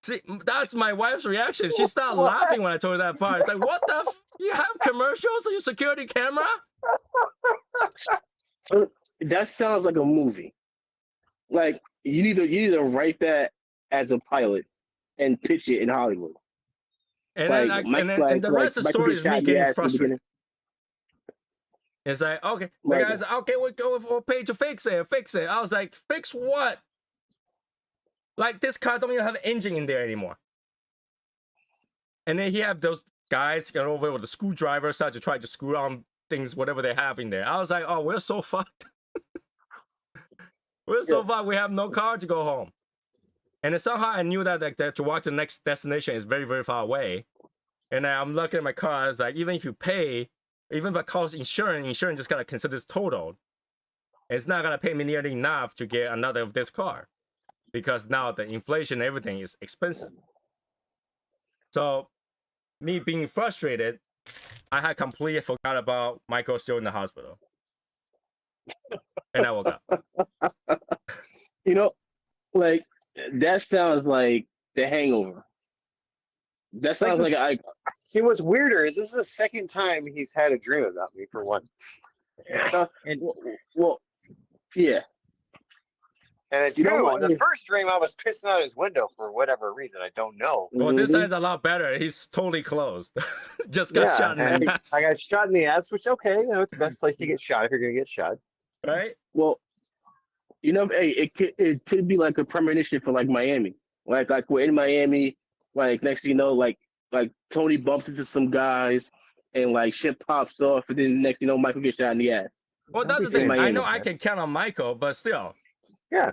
See, that's my wife's reaction. She started laughing when I told her that part. It's like, what the you have commercials on your security camera? That sounds like a movie. Like you need to write that as a pilot and pitch it in Hollywood. And then the rest of the story is me getting frustrated. It's like, okay, the guy's like, okay, we'll pay to fix it. I was like, fix what? Like this car don't even have an engine in there anymore. And then he have those guys get over with a screwdriver, start to try to screw on things, whatever they have in there. I was like, oh, we're so fucked. We're so fucked. We have no car to go home. And then somehow I knew that to walk to the next destination is very, very far away. And I'm looking at my car. I was like, even if you pay, even if it costs insurance just gotta consider this total. It's not gonna pay me nearly enough to get another of this car, because now the inflation, everything is expensive. So, me being frustrated, I had completely forgot about Michael still in the hospital, and I woke up. You know, like that sounds like The Hangover. That sounds like I. See, what's weirder is this is the second time he's had a dream about me, for one. And well, yeah. And You know what? the first dream I was pissing out his window for whatever reason. I don't know. Well, this side's a lot better. He's totally closed. Just got shot in the ass. I got shot in the ass, which, okay, it's the best place to get shot if you're going to get shot. Right? Well, hey, it could be like a premonition for like Miami. Like we're in Miami. Like next thing you know, like Tony bumps into some guys and like shit pops off, and then next thing you know, Michael gets shot in the ass. Well, that's the thing. Miami, I know I can count on Michael, but still. Yeah.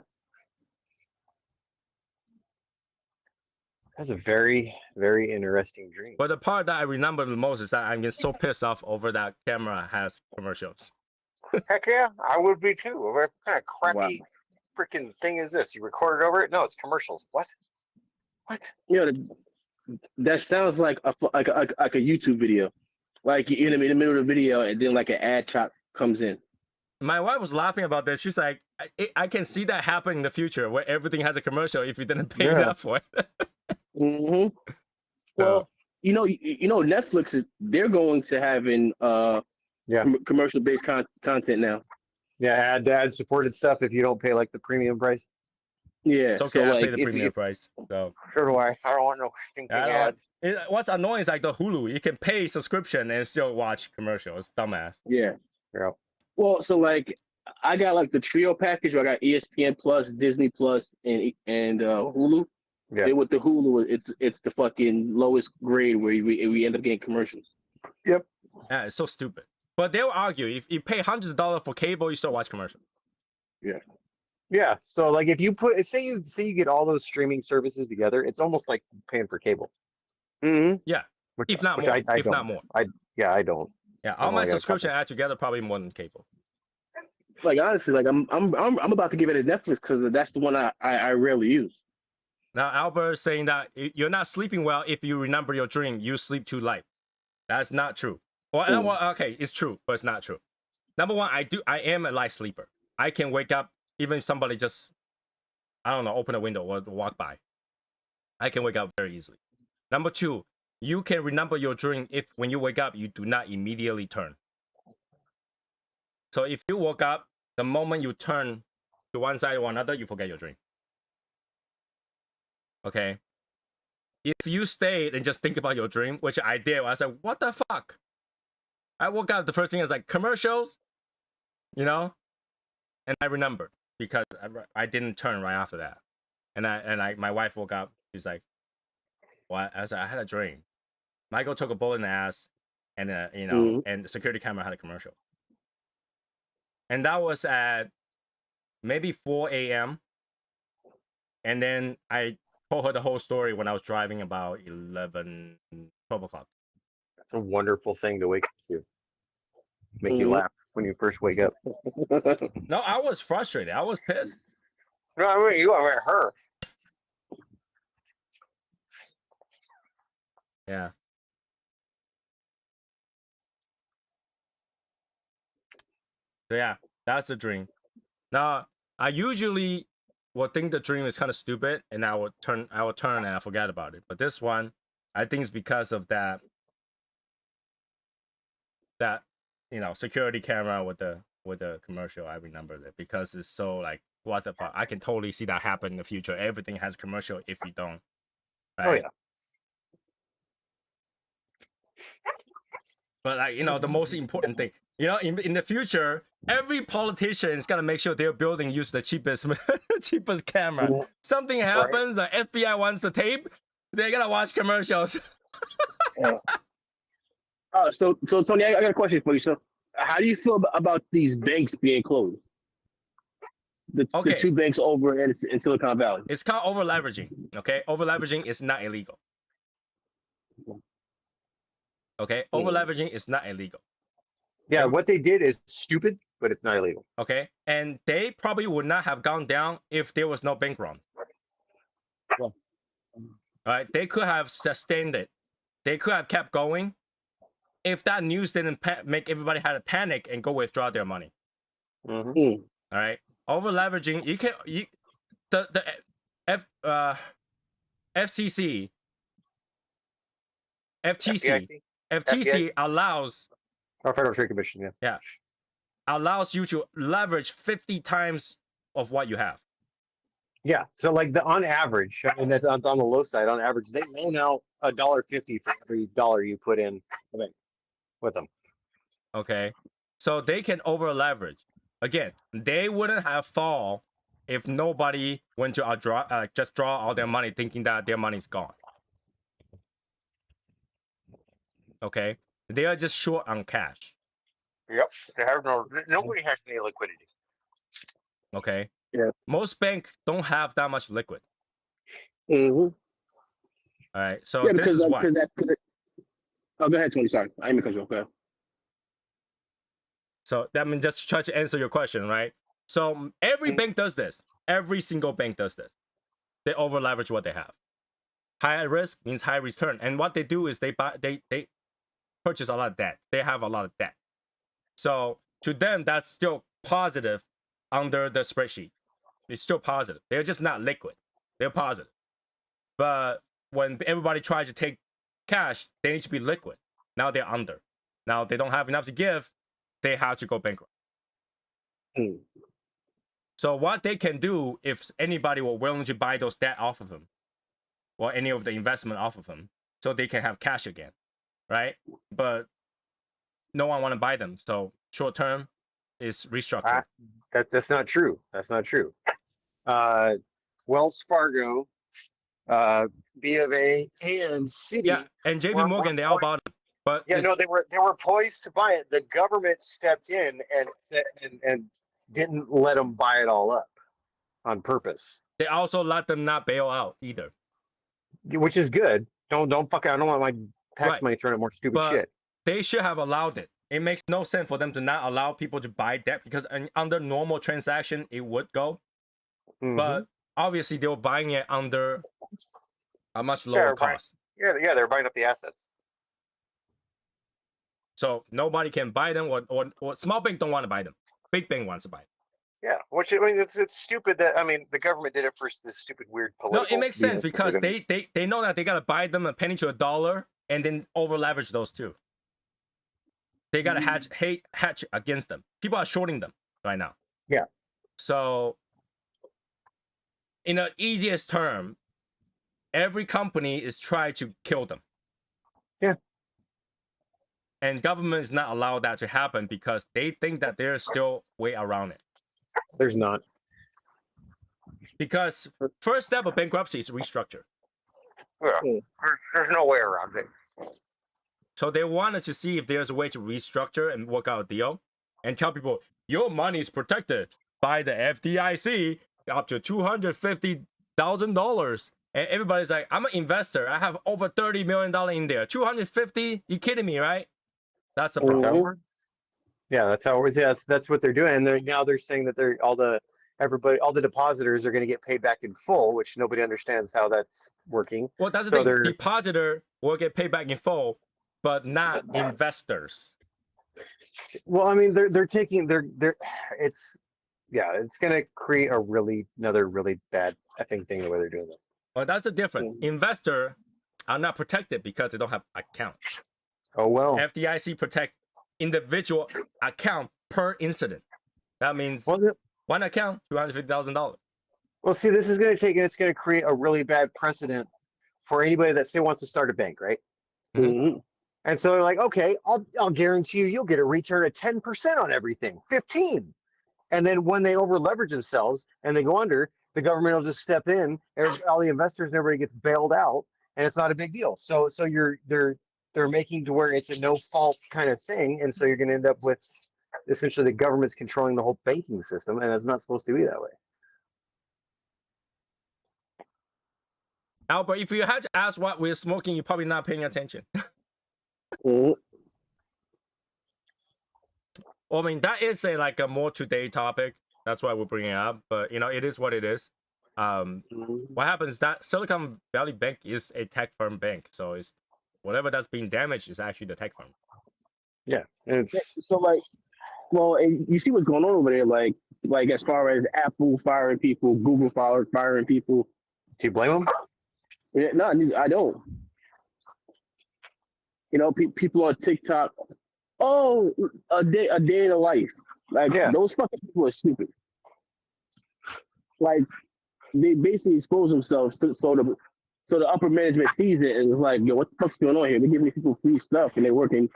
That's a very, very interesting dream. But the part that I remember the most is that I'm getting so pissed off over that camera has commercials. Heck yeah, I would be too. What kind of crappy freaking thing is this? You recorded over it? No, it's commercials. What? That sounds like a YouTube video. Like you're in the middle of the video, and then like an ad chop comes in. My wife was laughing about this. She's like, I can see that happening in the future where everything has a commercial if you didn't pay enough for it. Mm-hmm. Well, you know, Netflix they're going to having commercial based content now. Yeah, ad supported stuff if you don't pay like the premium price. Yeah, it's okay. So, I pay the premium price. So sure do I. I don't want no stinking ads. What's annoying is like the Hulu. You can pay subscription and still watch commercials. Dumbass. Yeah. Well, so like I got like the trio package where I got ESPN Plus, Disney Plus, and Hulu. Yeah. With the Hulu, it's the fucking lowest grade where we end up getting commercials. Yep. Yeah, it's so stupid. But they'll argue if you pay hundreds of dollars for cable, you still watch commercials. Yeah. Yeah. So like if you say you get all those streaming services together, it's almost like paying for cable. Mm-hmm. Yeah. If not more. If not more. I don't. Yeah, all my subscription add together probably more than cable. Like honestly, like I'm about to give it a Netflix because that's the one I rarely use. Now Albert is saying that you're not sleeping well if you remember your dream. You sleep too light. That's not true. Well, okay, it's true, but it's not true. Number one, I am a light sleeper. I can wake up even if somebody just, I don't know, open a window or walk by. I can wake up very easily. Number two, you can remember your dream if when you wake up, you do not immediately turn. So if you woke up, the moment you turn to one side or another, you forget your dream. Okay? If you stayed and just think about your dream, which I did, I was like, what the fuck? I woke up, the first thing is like commercials, And I remembered because I didn't turn right after that. And my wife woke up. She's like, "What?" I said, "I had a dream. Michael took a bullet in the ass, and and the security camera had a commercial." And that was at maybe 4 a.m. And then I told her the whole story when I was driving about 11, 12 o'clock. That's a wonderful thing to wake up to. Make you laugh when you first wake up. No, I was frustrated. I was pissed. No, I mean you. I mean her. Yeah. So yeah, that's the dream. Now, I usually will think the dream is kind of stupid, and I will turn and I forget about it. But this one, I think it's because of that security camera with the commercial. I remember it because it's so like, what the fuck? I can totally see that happen in the future. Everything has commercial if you don't. Right? Oh yeah. But like, the most important thing, in the future, every politician is gonna make sure their building use the cheapest cheapest camera. Yeah. Something happens, the FBI wants the tape, they're gonna watch commercials. Oh, so Tony, I got a question for you. So, how do you feel about these banks being closed? The Okay. 2 banks over in Silicon Valley. It's called over leveraging. Okay, over leveraging is not illegal. Okay, over leveraging is not illegal. Yeah, what they did is stupid, but it's not illegal. Okay, and they probably would not have gone down if there was no bank run. Well, Right, they could have sustained it. They could have kept going if that news didn't make everybody had a panic and go withdraw their money. All right, over leveraging, the FCC, FTC allows. Federal Trade Commission, yeah, allows you to leverage 50 times of what you have. Yeah, so like on average, I mean that's on the low side. On average, they loan out $1.50 for every dollar you put in the bank with them. Okay, so they can over leverage. Again, they wouldn't have fall if nobody went to just draw all their money thinking that their money's gone. Okay, they are just short on cash. Yep, they have nobody has any liquidity. Okay. Yeah. Most banks don't have that much liquid. All right, so this is why. Oh, go ahead, Tony. Sorry, I didn't mean to cut you off. Go ahead. So that means just try to answer your question, right? So every bank does this. Every single bank does this. They over leverage what they have. High risk means high return, and what they do is they purchase a lot of debt. They have a lot of debt. So to them, that's still positive under the spreadsheet. It's still positive. They're just not liquid. They're positive. But when everybody tries to take cash, they need to be liquid. Now they're under. Now they don't have enough to give. They have to go bankrupt. So what they can do, if anybody were willing to buy those debt off of them, or any of the investment off of them, so they can have cash again, right? But no one want to buy them. So short term is restructured. That's not true. That's not true. Wells Fargo, B of A, and Citi. Yeah, and JP Morgan, they all bought them. But yeah, no, they were poised to buy it. The government stepped in and didn't let them buy it all up on purpose. They also let them not bail out either, which is good. Don't fuck. I don't want my tax money thrown at more stupid shit. They should have allowed it. It makes no sense for them to not allow people to buy debt because under normal transaction it would go, but obviously they were buying it under a much lower cost. Yeah, they're buying up the assets. So nobody can buy them, or small bank don't want to buy them. Big bank wants to buy them. Yeah, which I mean, it's stupid that the government did it for this stupid weird political. No, it makes sense because they know that they gotta buy them a penny to a dollar and then over leverage those two. They gotta hatch against them. People are shorting them right now. Yeah. So, in the easiest term, every company is trying to kill them. Yeah. And government is not allowed that to happen because they think that there's still way around it. There's not. Because first step of bankruptcy is restructure. Yeah. There's no way around it. So they wanted to see if there's a way to restructure and work out a deal and tell people your money is protected by the FDIC up to $250,000. And everybody's like, I'm an investor. I have over $30 million in there. 250? You kidding me, right? That's the problem. Yeah, that's how it was. Yeah, that's what they're doing. And now they're saying that all the depositors are going to get paid back in full, which nobody understands how that's working. Well, that's the thing. Depositor will get paid back in full, but not investors. Well, I mean, they're it's going to create another really bad, I think, thing the way they're doing this. Well, that's the difference. Investors are not protected because they don't have accounts. Oh, well. FDIC protect individual account per incident. That means one account, $250,000. Well, see, this is going to create a really bad precedent for anybody that still wants to start a bank, right? Mm-hmm. And so they're like, okay, I'll guarantee you'll get a return of 10% on everything, 15. And then when they over leverage themselves and they go under, the government will just step in, all the investors and everybody gets bailed out, and it's not a big deal. So they're making to where it's a no fault kind of thing, and so you're going to end up with essentially the government's controlling the whole banking system, and it's not supposed to be that way. Albert, if you had to ask what we're smoking, you're probably not paying attention. Mm-hmm. Well, I mean, that is a more today topic. That's why we're bringing it up. But, it is what it is. What happens is that Silicon Valley Bank is a tech firm bank. So it's whatever that's being damaged is actually the tech firm. Yeah. So, and you see what's going on over there, like as far as Apple firing people, Google firing people. Do you blame them? Yeah, no, I don't. People on TikTok, a day in the life. Those fucking people are stupid. They basically expose themselves so the upper management sees it and is like, yo, what the fuck's going on here? They're giving people free stuff and they're working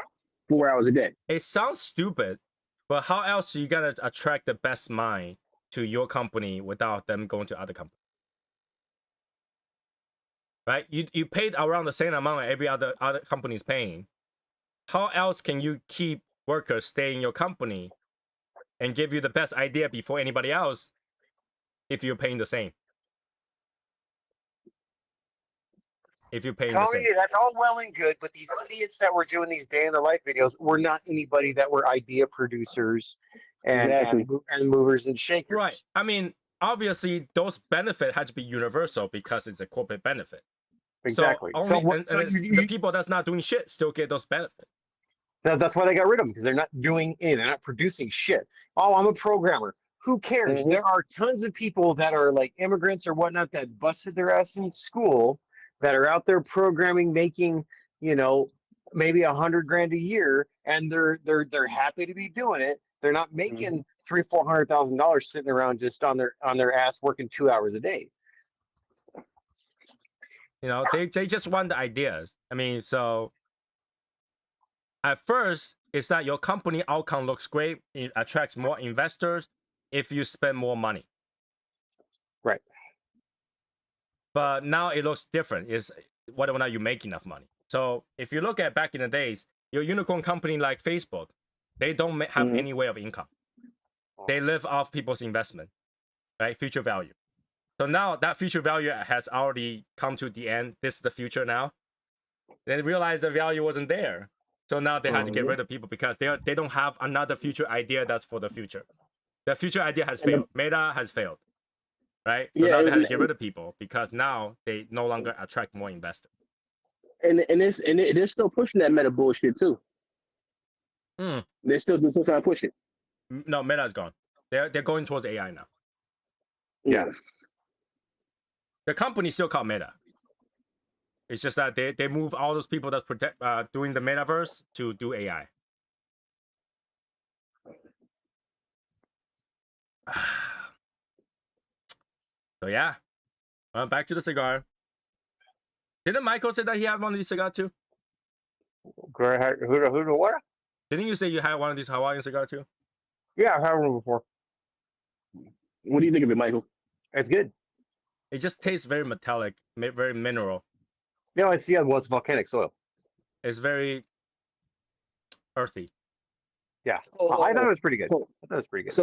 4 hours a day. It sounds stupid, but how else are you gonna attract the best mind to your company without them going to other companies? Right? You paid around the same amount every other company is paying. How else can you keep workers stay in your company and give you the best idea before anybody else if you're paying the same? If you're paying the same. That's all well and good, but these idiots that were doing these day in the life videos were not anybody that were idea producers and movers and shakers. Right. I mean, obviously, those benefits had to be universal because it's a corporate benefit. Exactly. So the people that's not doing shit still get those benefits. That's why they got rid of them, because they're not doing anything. They're not producing shit. Oh, I'm a programmer. Who cares? Mm-hmm. There are tons of people that are like immigrants or whatnot that busted their ass in school that are out there programming, making, maybe $100,000 a year, and they're happy to be doing it. They're not making $300,000-$400,000 sitting around just on their ass working 2 hours a day. They just want the ideas. I mean, so at first, it's that your company outcome looks great. It attracts more investors if you spend more money. Right. But now it looks different. Is whether or not you make enough money. So if you look at back in the days, your unicorn company like Facebook, they don't have any way of income. They live off people's investment, right? Future value. So now that future value has already come to the end. This is the future now. They realized the value wasn't there. So now they have to get rid of people because they don't have another future idea that's for the future. The future idea has failed. Meta has failed, right? So now they have to get rid of people because now they no longer attract more investors. And they're still pushing that Meta bullshit too. They're still trying to push it. No, Meta's gone. They're going towards AI now. Yeah. The company still called Meta. It's just that they move all those people that doing the metaverse to do AI. So yeah, back to the cigar. Didn't Michael say that he had one of these cigars too? Who what? Didn't you say you had one of these Hawaiian cigar too? Yeah, I've had one before. What do you think of it, Michael? It's good. It just tastes very metallic, very mineral. No, it's well, it's volcanic soil. It's very earthy. Yeah, Oh, I thought it was pretty good. so- I thought it was pretty good.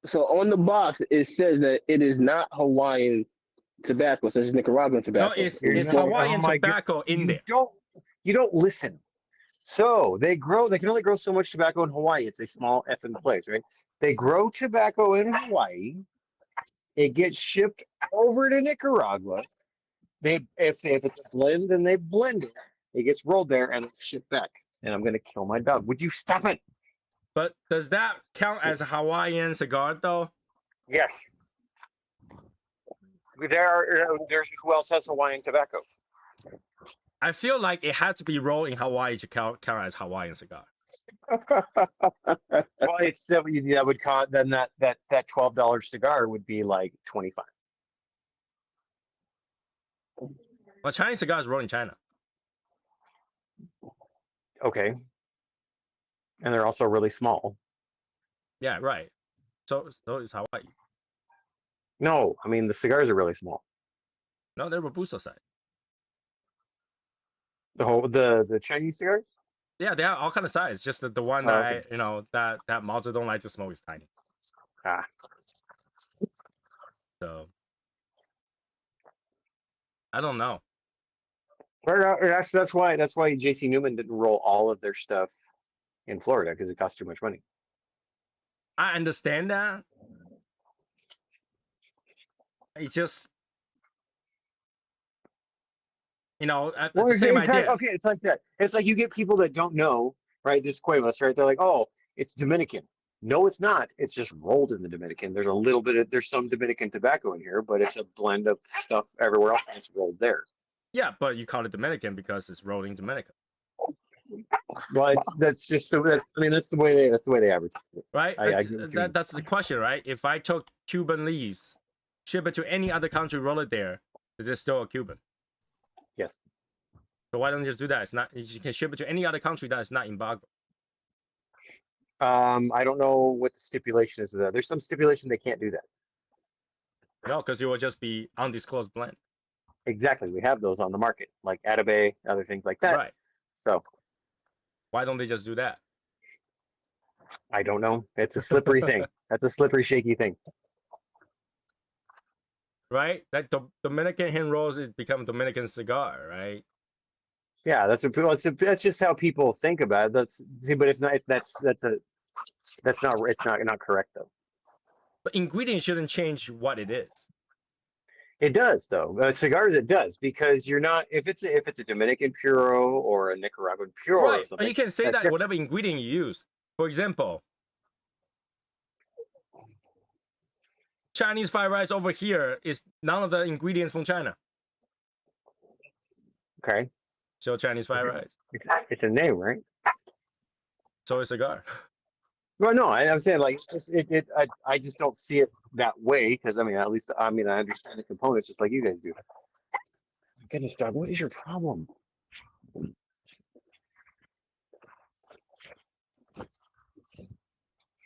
So on the box it says that it is not Hawaiian tobacco. It says Nicaraguan tobacco. No, it's Here you it's go. Hawaiian Oh my God. tobacco in there. You don't listen. So they can only grow so much tobacco in Hawaii. It's a small effing place, right? They grow tobacco in Hawaii. It gets shipped over to Nicaragua. If it's a blend, then they blend it. It gets rolled there and it's shipped back. And I'm gonna kill my dog. Would you stop it? But does that count as a Hawaiian cigar though? Yes. There's who else has Hawaiian tobacco? I feel like it has to be rolled in Hawaii to count as Hawaiian cigar. Well, it's that would cost then that $12 cigar would be like 25. Well, Chinese cigars rolled in China. Okay. And they're also really small. Yeah, right. So is Hawaii. No, I mean the cigars are really small. No, they're Robusto size. The Chinese cigars? Yeah, they are all kind of size. Just that the one that that Mao Zedong likes to smoke is tiny. Ah. So I don't know. That's why J.C. Newman didn't roll all of their stuff in Florida because it costs too much money. I understand that. It's just it's the same idea. Okay, it's like that. It's like you get people that don't know, right? This Cuevas, right? They're like, oh, it's Dominican. No, it's not. It's just rolled in the Dominican. There's some Dominican tobacco in here, but it's a blend of stuff everywhere else and it's rolled there. Yeah, but you call it Dominican because it's rolled in Dominican. Well, that's the way they advertise it. Right? I agree with you. That's the question, right? If I took Cuban leaves, ship it to any other country, roll it there, is it still a Cuban? Yes. So why don't you just do that? It's not. You can ship it to any other country that is not embargoed. I don't know what the stipulation is with that. There's some stipulation they can't do that. No, because it will just be undisclosed blend. Exactly. We have those on the market, like Atabey, other things like that. Right. So why don't they just do that? I don't know. It's a slippery thing. That's a slippery, shaky thing. Right? Like the Dominican hand rolls, it become Dominican cigar, right? Yeah, that's just how people think about it. But it's not. That's not correct though. But ingredients shouldn't change what it is. It does though. Cigars, it does because you're not if it's a Dominican Puro or a Nicaraguan Puro or Right. something. But you can say that's that different. whatever ingredient you use. For example, Chinese fried rice over here is none of the ingredients from China. Okay. So Chinese fried rice. It's a name, right? So is cigar. Well, no, I'm saying like I just don't see it that way because I understand the components just like you guys do. Goodness, dog, what is your problem?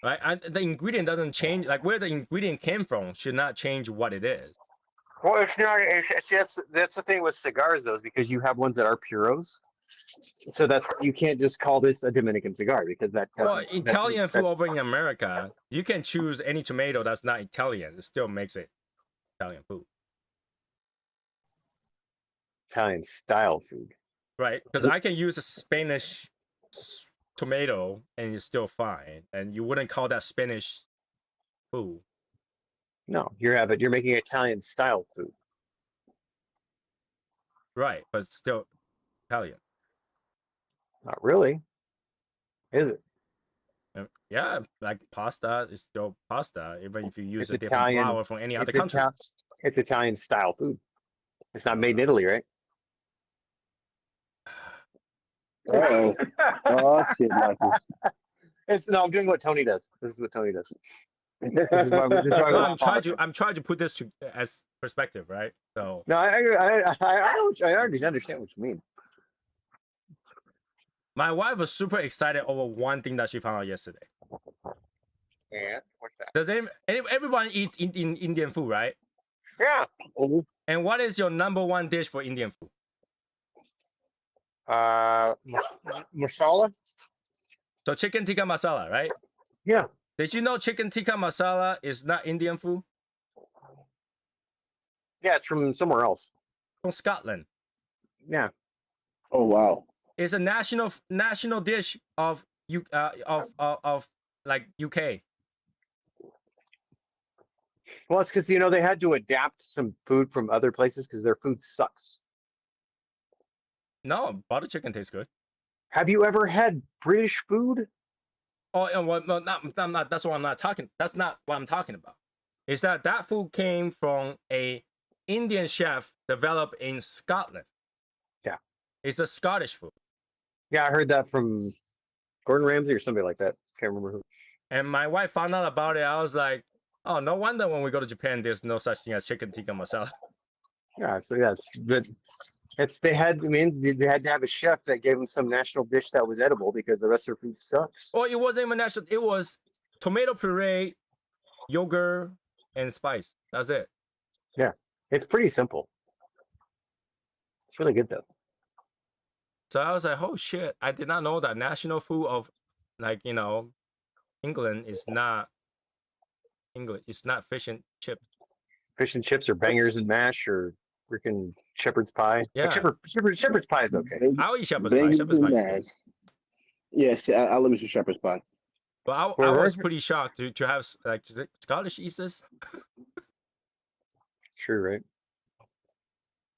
Right? The ingredient doesn't change. Like where the ingredient came from should not change what it is. Well, it's not. That's the thing with cigars, though, is because you have ones that are puros, so that you can't just call this a Dominican cigar because that. Well, Italian food over in America, you can choose any tomato that's not Italian. It still makes it Italian food. Italian style food. Right? Because I can use a Spanish tomato and it's still fine, and you wouldn't call that Spanish food. No, you're making Italian style food. Right, but it's still Italian. Not really, is it? Yeah, like pasta is still pasta, even if you use It's a different Italian- flour from any other It's country. It's Italian style food. It's not made in Italy, right? Oh, oh shit, Michael. No, I'm doing what Tony does. This is what Tony does. This is why No, I'm trying to put this to as perspective, right? So No, I already understand what you mean. my wife was super excited over one thing that she found out yesterday. And what's Does everyone eats Indian food, right? Yeah. Mhm. And what is your number one dish for Indian food? Masala. So chicken tikka masala, right? Yeah. Did you know chicken tikka masala is not Indian food? Yeah, it's from somewhere else. From Scotland. Yeah. Oh wow. It's a national dish of like UK. Well, it's because they had to adapt some food from other places because their food sucks. No, butter chicken tastes good. Have you ever had British food? Oh, and well, no, I'm not. That's what I'm not talking. That's not what I'm talking about. Is that food came from a Indian chef developed in Scotland? Yeah. It's a Scottish food. Yeah, I heard that from Gordon Ramsay or somebody like that. Can't remember who. And my wife found out about it. I was like, oh, no wonder when we go to Japan, there's no such thing as chicken tikka masala. Yeah, so yeah, they had to have a chef that gave them some national dish that was edible because the rest of their food sucks. Well, it wasn't even national. It was tomato puree, yogurt, and spice. That's it. Yeah, it's pretty simple. It's really good though. So I was like, oh shit! I did not know that national food of, like, England is not England. It's not fish and chips. Fish and chips or bangers and mash or freaking shepherd's pie. Yeah. Shepherd's pie is okay. I'll eat shepherd's pie. Bangers Shepherd's and pie. mash. Yes, I love me some shepherd's pie. But I was pretty shocked to have like Scottish Easters. Sure, right?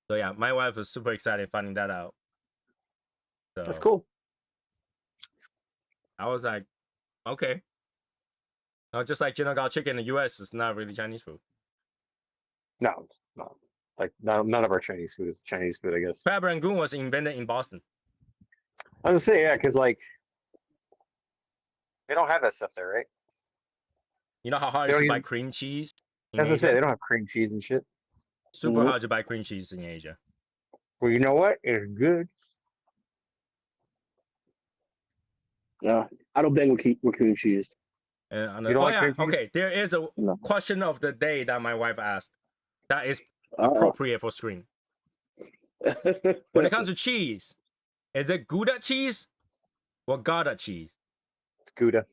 So yeah, my wife was super excited finding that out. So That's cool. I was like, okay. Just like Jinagao chicken in the US is not really Chinese food. No, it's not. Like none of our Chinese food is Chinese food, I guess. Crab rangoon was invented in Boston. I was gonna say, yeah, because like they don't have that stuff there, right? You know how hard it is to buy cream cheese? I was gonna say they don't have cream cheese and shit. Super hard to buy cream cheese in Asia. Well, you know what? It's good. I don't bang with cream cheese. You don't like cream cheese? Okay, there is a No. question of the day that my wife asked. That is appropriate for screen. When it comes to cheese, is it Gouda cheese or Gouda cheese? It's Gouda.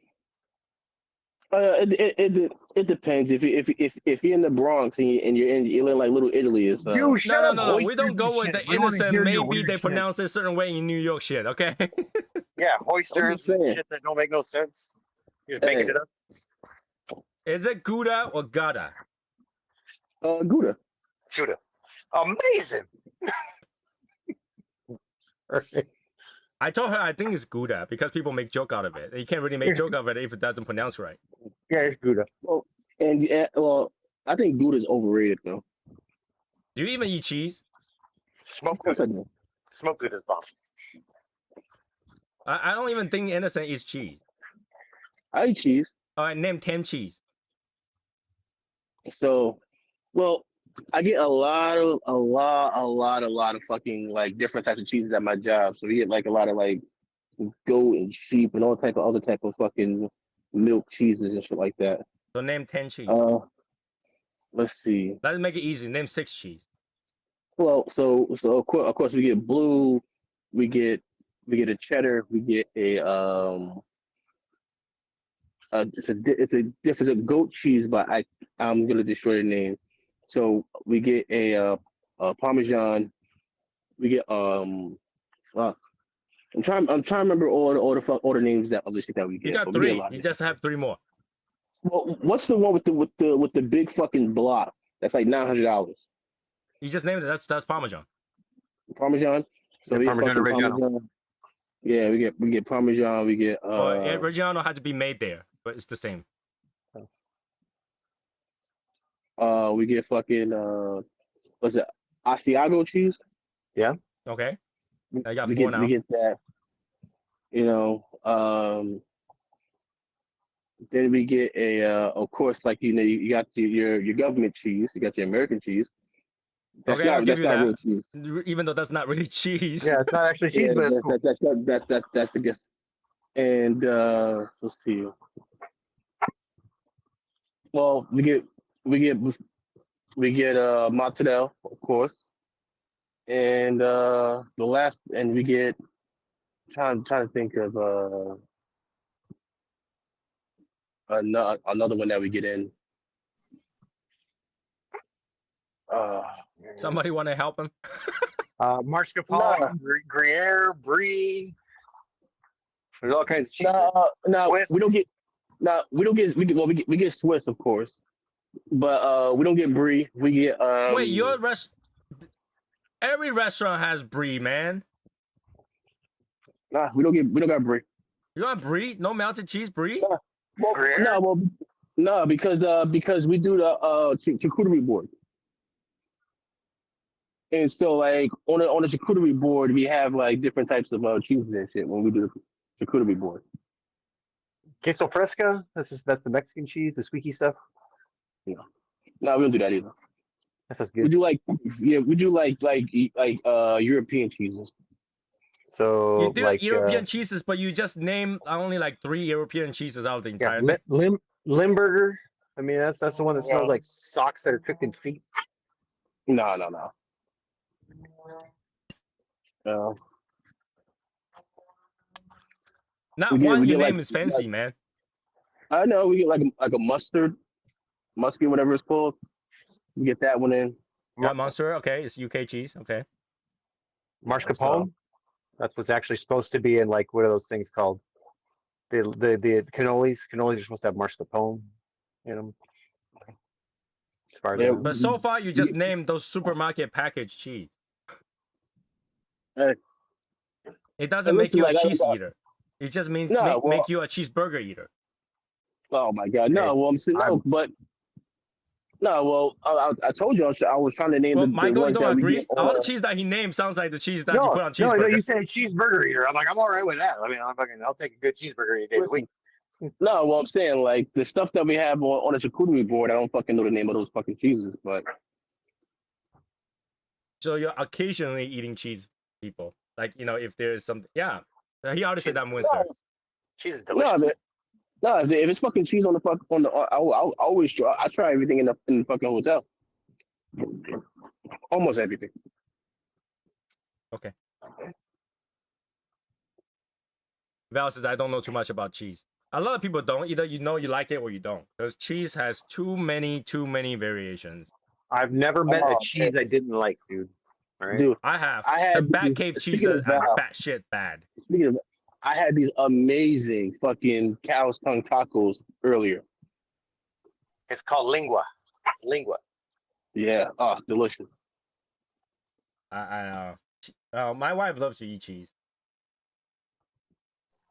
It depends. If you're in the Bronx and you're in like Little Italy, it's Dude, shut up, No. We oysters don't go and with shit. the We don't wanna innocent. hear your Maybe weird they shit. pronounce it a certain way in New York shit. Okay. Yeah, oysters and saying. shit that don't make no sense. You're just making it up. Is it Gouda or Gouda? Gouda. Gouda. Amazing. I told her I think it's Gouda because people make joke out of it. You can't really make joke out of it if it doesn't pronounce right. Yeah, it's Gouda. Well, I think Gouda's overrated though. Do you even eat cheese? Smoke Of course I Gouda. do. Smoke Gouda's bomb. I don't even think innocent eats cheese. I eat cheese. All right, name 10 cheese. So, well, I get a lot of fucking like different types of cheeses at my job. So we get like a lot of like goat and sheep and all type of other type of fucking milk cheeses and shit like that. So name 10 cheese. Let's see. Let's make it easy. Name 6 cheese. Well, so of course we get blue, we get a cheddar, we get it's a goat cheese, but I'm gonna destroy the name. So we get a Parmesan. We get I'm trying to remember all the names that of the shit that we get. You got but we get a 3. lot. You just have 3 more. Well, what's the one with the big fucking block? That's like $900. You just named it. That's Parmesan. Parmesan. So Yeah, we get Parmesan fucking Reggiano. Parmesan. Yeah, we get Parmesan. We get Reggiano had to be made there, but it's the same. we get fucking what's it? Asiago cheese. Yeah. Okay. I got we 4 get now. we get that. Then we get of course, like you got your government cheese. You got your American cheese. That's Okay, I'll give you not that. real cheese. Even though that's not really cheese. Yeah, it's not actually cheese, but it's cool. That's the guess. And let's see. Well, we get mozzarella, of course, and we get trying to think of another one that we get in. Uh, Somebody want to help him? Mascarpone, Nah. Gruyere, Brie. There's all kinds of cheese. no, Swiss. we don't get. No, we get Swiss, of course, but we don't get Brie. We get Wait, every restaurant has brie, man. Nah, we don't got Brie. You want brie? No melted cheese brie? Nah. Well, Gruyere? no, because we do the charcuterie board, and so like on the charcuterie board we have like different types of cheeses and shit when we do the charcuterie board. Queso fresca. That's the Mexican cheese, the squeaky stuff. No, we don't do that either. That sounds We good. do like European cheeses. So You do like European cheeses, but you just name only like 3 European cheeses out of the yeah, entire thing. Limburger. I mean, that's the one that smells like socks that are cooked in feet. No. Not we get- one we you get, like- name is fancy, man. I know we get like a musky, whatever it's called. We get that one in. Yeah, Monster, okay, it's UK cheese, okay. Mascarpone. That's what's actually supposed to be in like what are those things called? The cannolis. Cannolis are supposed to have mascarpone in them. As far as I Yeah, know. But so far, you just named those supermarket packaged cheese. Hey. It doesn't Hey, make listen, you a like, cheese eater. It just means No, make you a cheeseburger eater. Oh my God, no. Hey, Well, I'm saying no, but no. Well, I told you I was trying to name Well, the Michael, you ones don't that we agree? get All on, the cheese that he named sounds like the cheese that you No, put on no, cheeseburger. you said cheeseburger eater. I'm like, I'm all right with that. I mean, I'll take a good cheeseburger any day of the week. No, well, I'm saying like the stuff that we have on the charcuterie board. I don't fucking know the name of those fucking cheeses, but So you're occasionally eating cheese, people. Like, if there's something. Yeah. He already said that, Winston. Cheese is no, delicious. if it's fucking cheese on I'll always try. I try everything in the fucking hotel. Almost everything. Okay. Val says, I don't know too much about cheese. A lot of people don't. Either you like it or you don't. Because cheese has too many variations. I've never met Oh, a cheese I didn't like, dude. All right. Dude, I have. I had the these- Batcave cheese speaking are of Val, batshit bad. speaking of, I had these amazing fucking cow's tongue tacos earlier. It's called lingua. Lingua. Yeah, delicious. My wife loves to eat cheese.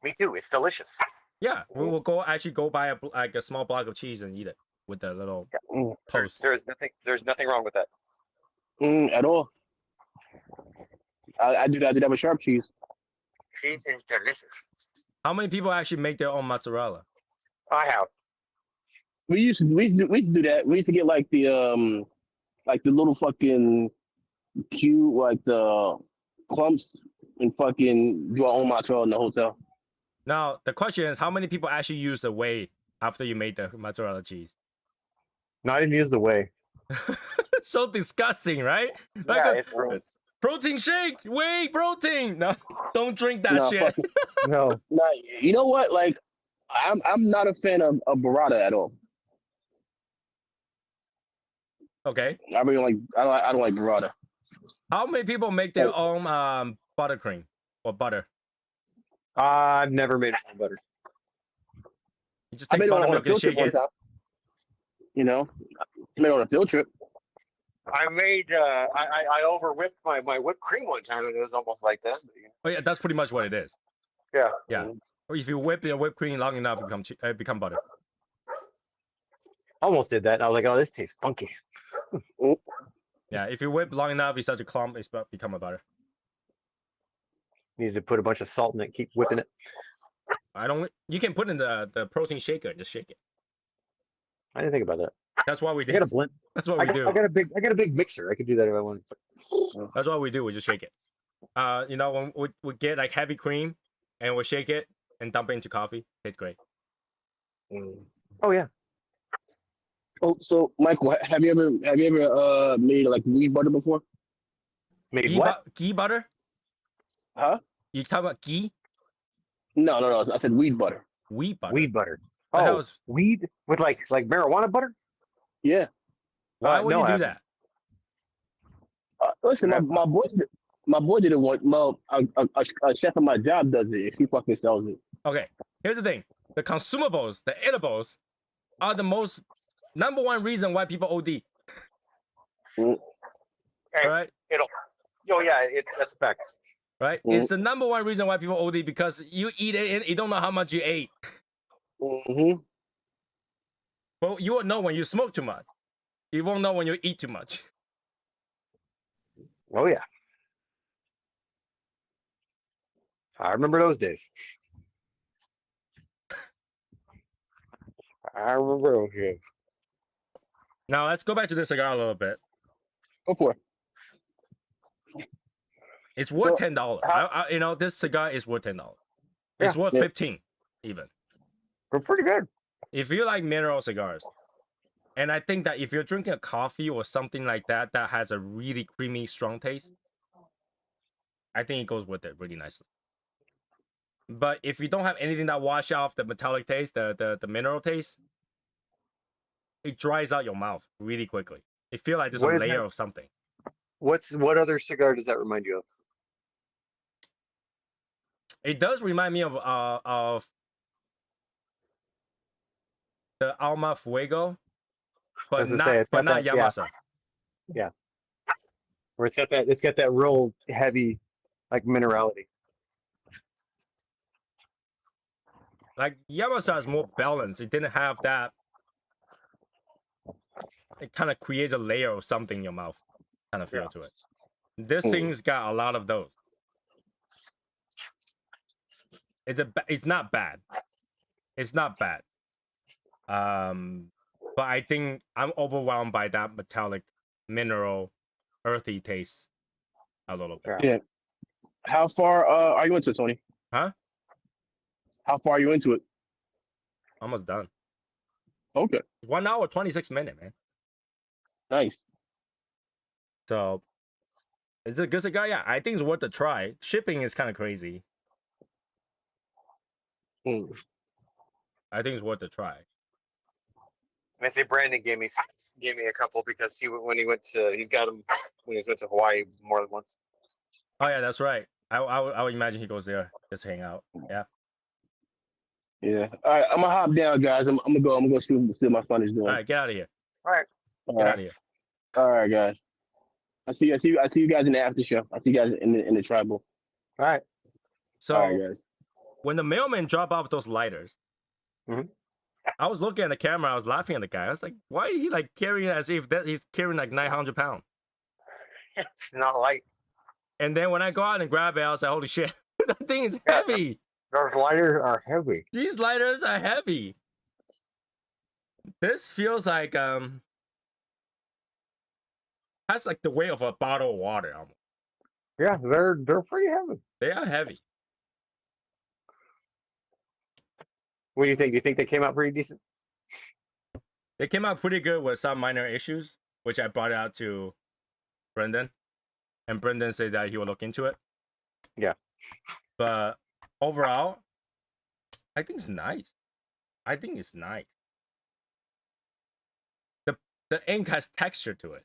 Me too. It's delicious. Yeah, we will go buy a small block of cheese and eat it with the little toast. There's nothing wrong with that. At all. I do that with sharp cheese. Cheese is delicious. How many people actually make their own mozzarella? I have. We used to do that. We used to get like the little fucking cube, like the clumps, and fucking do our own mozzarella in the hotel. Now the question is, how many people actually use the whey after you made the mozzarella cheese? No, I didn't use the whey. It's so disgusting, right? Like Yeah, a it's gross. protein shake, whey protein. No, don't drink that No, shit. fuck it. No. Nah, you know what? Like, I'm not a fan of burrata at all. Okay. I really I don't like burrata. How many people make their own buttercream or butter? I've never made my own butter. You just I take made it on a buttermilk and field trip shake one it. time. You know, I made it on a field trip. I made I over whipped my whipped cream one time and it was almost like that. But, Oh yeah, that's pretty much what it is. yeah. Yeah. Or if you whip your whipped cream long enough, it become butter. Almost did that. And I was like, oh, this tastes funky. Yeah, if you whip long enough, it's such a clump, it's become a butter. Needed to put a bunch of salt in it, keep whipping it. You can put in the protein shaker and just shake it. I didn't think about that. That's what we I do. got a blend. That's what I we do. got a big mixer. I could do that if I wanted. That's what we do. We just shake it. When we get like heavy cream and we shake it and dump it into coffee, it's great. Oh yeah. Oh, so Michael, have you ever made like weed butter before? Made what? Ghee butter? Huh? You talking about ghee? No. I said weed butter. Wheat butter. Weed butter. The Oh, hell's, weed with like marijuana butter? Yeah. why would No, you I do haven't. that? Listen, Yeah. my boy did it once. Well, a chef at my job does it. He fucking sells it. Okay, here's the thing. The consumables, the edibles, are the most number one reason why people OD. Mm, Hey, Right? Oh yeah, that's a fact. Right? Mm. It's the number one reason why people OD because you eat it and you don't know how much you ate. Mm-hmm. But you will know when you smoke too much. You won't know when you eat too much. Oh yeah. I remember those days. I remember those days. Now let's go back to this cigar a little bit. Go for it. It's worth So, $10. You know, this cigar is worth $10. It's Yeah. worth Yeah. 15 even. We're pretty good. If you like mineral cigars, and I think that if you're drinking a coffee or something like that that has a really creamy, strong taste, I think it goes with it really nicely. But if you don't have anything that wash off the metallic taste, the mineral taste, it dries out your mouth really quickly. It feels like there's What a is layer that? of something. What other cigar does that remind you of? It does remind me of the Alma Fuego, but As I say, it's got not that, yeah. Yamasa. Yeah. Where it's got that real heavy like minerality. Like Yamasa is more balanced. It didn't have that. It kind of creates a layer of something in your mouth, kind of feel to it. This thing's got a lot of those. It's not bad. It's not bad. But I think I'm overwhelmed by that metallic, mineral, earthy taste a little bit. Yeah. How far are you into it, Tony? Huh? How far are you into it? Almost done. Okay. 1 hour, 26 minutes, man. Nice. So, is it a good cigar? Yeah, I think it's worth a try. Shipping is kind of crazy. Mm. I think it's worth a try. I say Brandon gave me a couple because he's got them when he went to Hawaii more than once. Oh yeah, that's right. I would imagine he goes there just hang out. Yeah. Yeah. All right, I'm gonna hop down, guys. I'm gonna go see what my son is doing. All right, get out of here. All right. All Get right. out of here. All right, guys. I see you guys in the after show. I see you guys in the tribal. All right. So All right, guys. when the mailman dropped off those lighters, Mhm. I was looking at the camera. I was laughing at the guy. I was like, "Why is he like carrying it as if that he's carrying like 900 pounds?" Not light. And then when I go out and grab it, I was like, "Holy shit, that thing is heavy! Those lighters are heavy. These lighters are heavy." This feels like has like the weight of a bottle of water almost. Yeah, they're pretty heavy. They are heavy. What do you think? Do you think they came out pretty decent? They came out pretty good with some minor issues, which I brought out to Brendan, and Brendan said that he will look into it. Yeah. But overall, I think it's nice. I think it's nice. The ink has texture to it.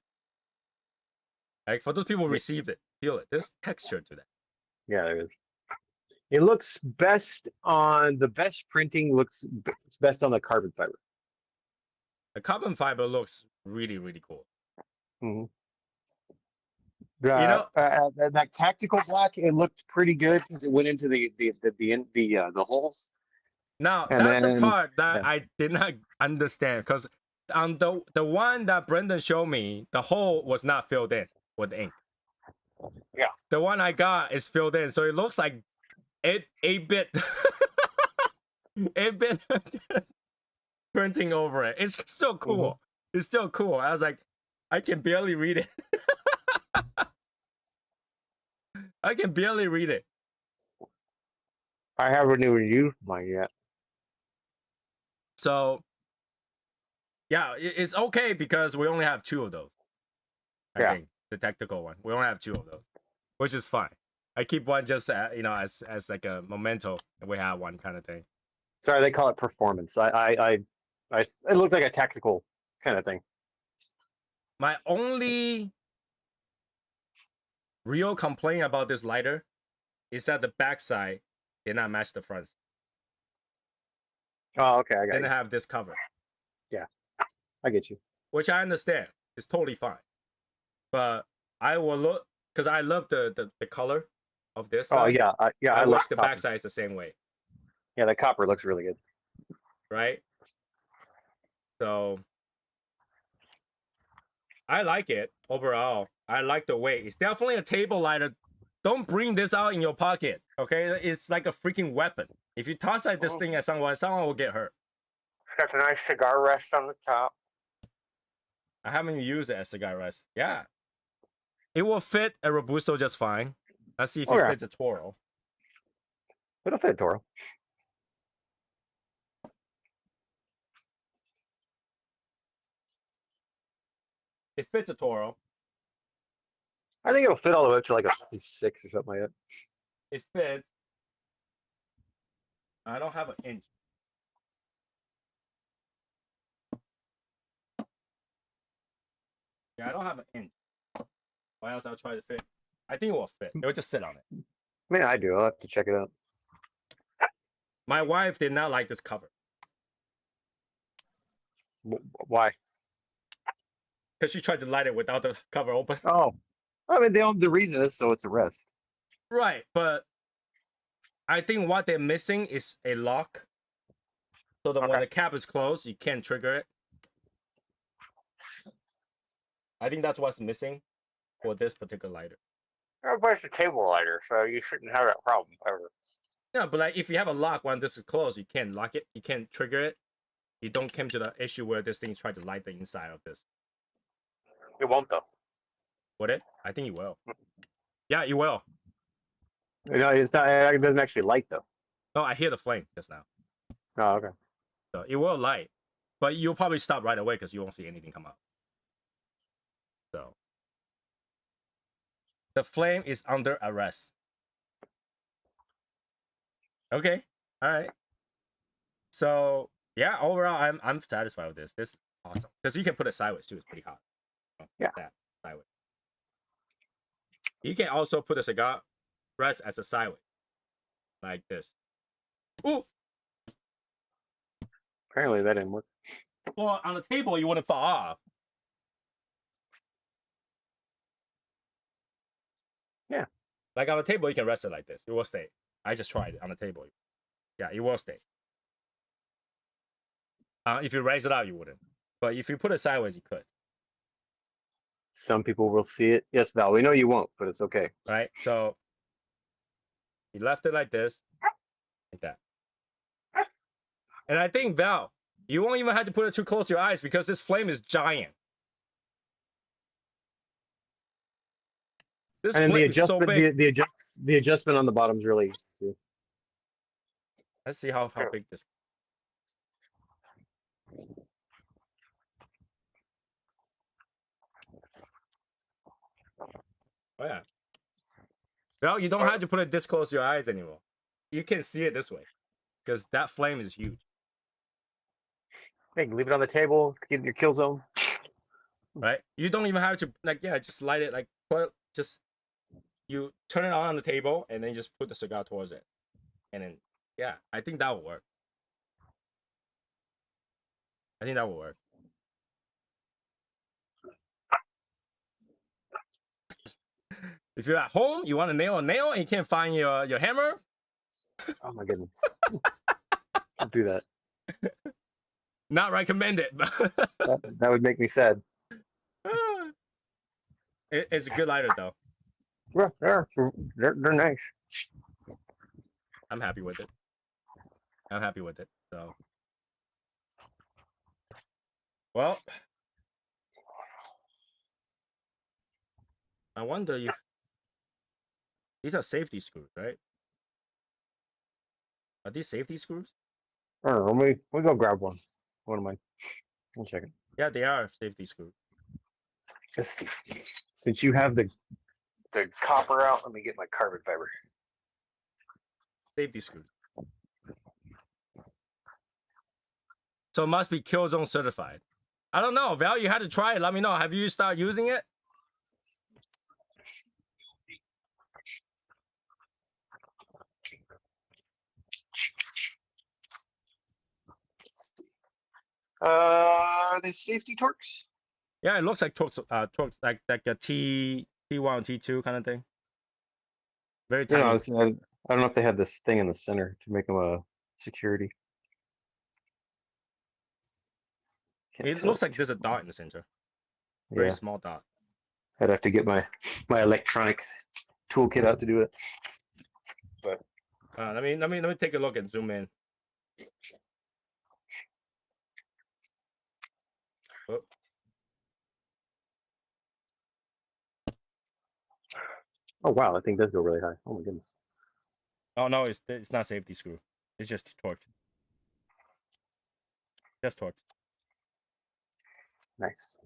Like for those people who received it, feel it. There's texture to that. Yeah, there is. It looks best on the best printing. Looks best on the carbon fiber. The carbon fiber looks really, really cool. Mm-hmm. know- That tactical black, it looked pretty good because it went into the holes. Now And that's the then- part that yeah. I did not understand because on the one that Brendan showed me, the hole was not filled in with ink. Yeah. The one I got is filled in, so it looks like 8-bit 8-bit printing over it. It's still cool. It's still cool. I was like, I can barely read it. I can barely read it. I haven't even used mine yet. So Yeah, it's okay because we only have 2 of those. I Yeah. think the tactical one. We only have 2 of those, which is fine. I keep one just as like a memento, and we have one kind of thing. Sorry, they call it performance. It looked like a tactical kind of thing. My only real complaint about this lighter is that the backside did not match the front. Oh, okay, I got Didn't you. have this cover, I get you. which I understand. It's totally fine. But I will look because I love the color of this. Oh side. yeah, yeah. I love wish the copper. backside is the same way, Yeah, the copper looks really good. right? So I like it overall. I like the weight. It's definitely a table lighter. Don't bring this out in your pocket, okay? It's like a freaking weapon. If you toss like this thing at someone will get hurt. Got a nice cigar rest on the top. I haven't used it as cigar rest. Yeah. It will fit a Robusto just fine. Let's see if it fits a Toro. It'll fit, Toro. It fits a Toro. I think it'll fit all the way up to like a 56 or something like that. It fits. I don't have an inch. Yeah, I don't have an inch. Why else I'll try to fit? I think it will fit. It will just sit on it. I mean, I do. I'll have to check it out. My wife did not like this cover Why? because she tried to light it without the cover open. Oh, I mean, the reason is so it's a rest. Right, but I think what they're missing is a lock. So that when the cap is closed, you can't trigger it. I think that's what's missing for this particular lighter. Everybody's a table lighter, so you shouldn't have that problem ever. Yeah, but like if you have a lock when this is closed, you can't lock it. You can't trigger it. You don't come to the issue where this thing tried to light the inside of this. It won't though. Would it? I think you will. Yeah, you will. No, it's not. It doesn't actually light though. No, I hear the flame just now. Oh, okay. So it will light, but you'll probably stop right away because you won't see anything come out. So the flame is under arrest. Okay. All right. So yeah, overall, I'm satisfied with this. This is awesome because you can put it sideways too. It's pretty hot. Yeah. That sideways. You can also put a cigar rest as a sideways, like this. Ooh. Apparently that didn't work. Well, on the table, you wouldn't fall off. Yeah. Like on the table, you can rest it like this. It will stay. I just tried it on the table. Yeah, it will stay. If you raise it out, you wouldn't. But if you put it sideways, you could. Some people will see it. Yes, Val, we know you won't, but it's okay. Right? So you left it like this, like that. And I think, Val, you won't even have to put it too close to your eyes because this flame is giant. This And flame is so big. the adjustment on the bottom is really good. Let's see how big this. Oh yeah. Well, you don't have to put it this close to your eyes anymore. You can see it this way because that flame is huge. Hey, leave it on the table, get in your kill zone. Right? You don't even have to just light it just you turn it on the table and then just put the cigar towards it. And then yeah, I think that will work. I think that will work. If you're at home, you want to nail a nail and you can't find your hammer. Oh my goodness. Don't do that. Not recommended. That would make me sad. It's a good lighter though. Yeah, they're nice. I'm happy with it. So, well, I wonder if these are safety screws, right? Are these safety screws? I don't know. Let me go grab one. One of mine. One second. Yeah, they are safety screws. Let's see. Since you have the copper out, let me get my carbon fiber. Safety screws. So it must be kill zone certified. I don't know. Val, you had to try it. Let me know. Have you started using it? Are they safety torques? Yeah, it looks like torques like a T1, T2 kind of thing. Very You tiny. know, I don't know if they have this thing in the center to make them a security. Can't It tell. looks like there's a dot in the center. Very Yeah, small dot. I'd have to get my electronic toolkit out to do it. But Let me take a look and zoom in. Oh. oh wow, that thing does go really high. Oh my goodness. Oh no, it's not safety screw. It's just torque. Just torque. Nice.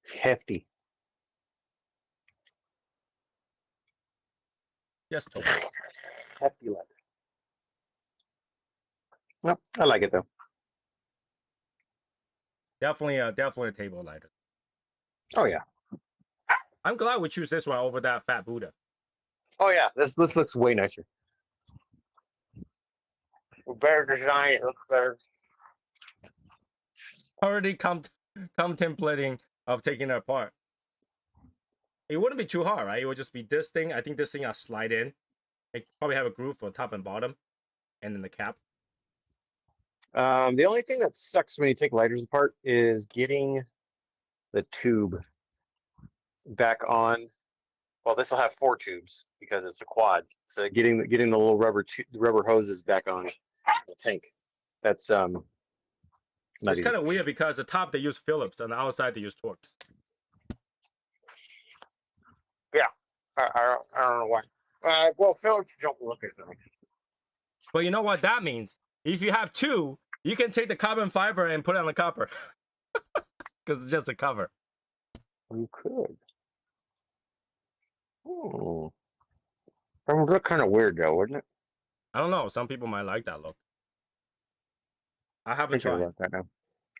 It's hefty. Just torque. Hefty leather. Well, I like it though. Definitely a table lighter. Oh yeah. I'm glad we choose this one over that fat Buddha. Oh yeah. This looks way nicer. Better design. It looks better. Already contemplating of taking it apart. It wouldn't be too hard, right? It would just be this thing. I think this thing I slide in. It probably have a groove for top and bottom, and then the cap. The only thing that sucks when you take lighters apart is getting the tube back on. Well, this will have 4 tubes because it's a quad. So getting the little rubber hoses back on the tank. That's not It's easy. kind of weird because the top they use Phillips and the outside they use Torx. Yeah, I don't know why. Well, Phillips don't look at them. But you know what that means? If you have 2, you can take the carbon fiber and put it on the copper. Because it's just a cover. You could. That would look kind of weird though, wouldn't it? I don't know. Some people might like that look. I haven't Thinking tried. about that now.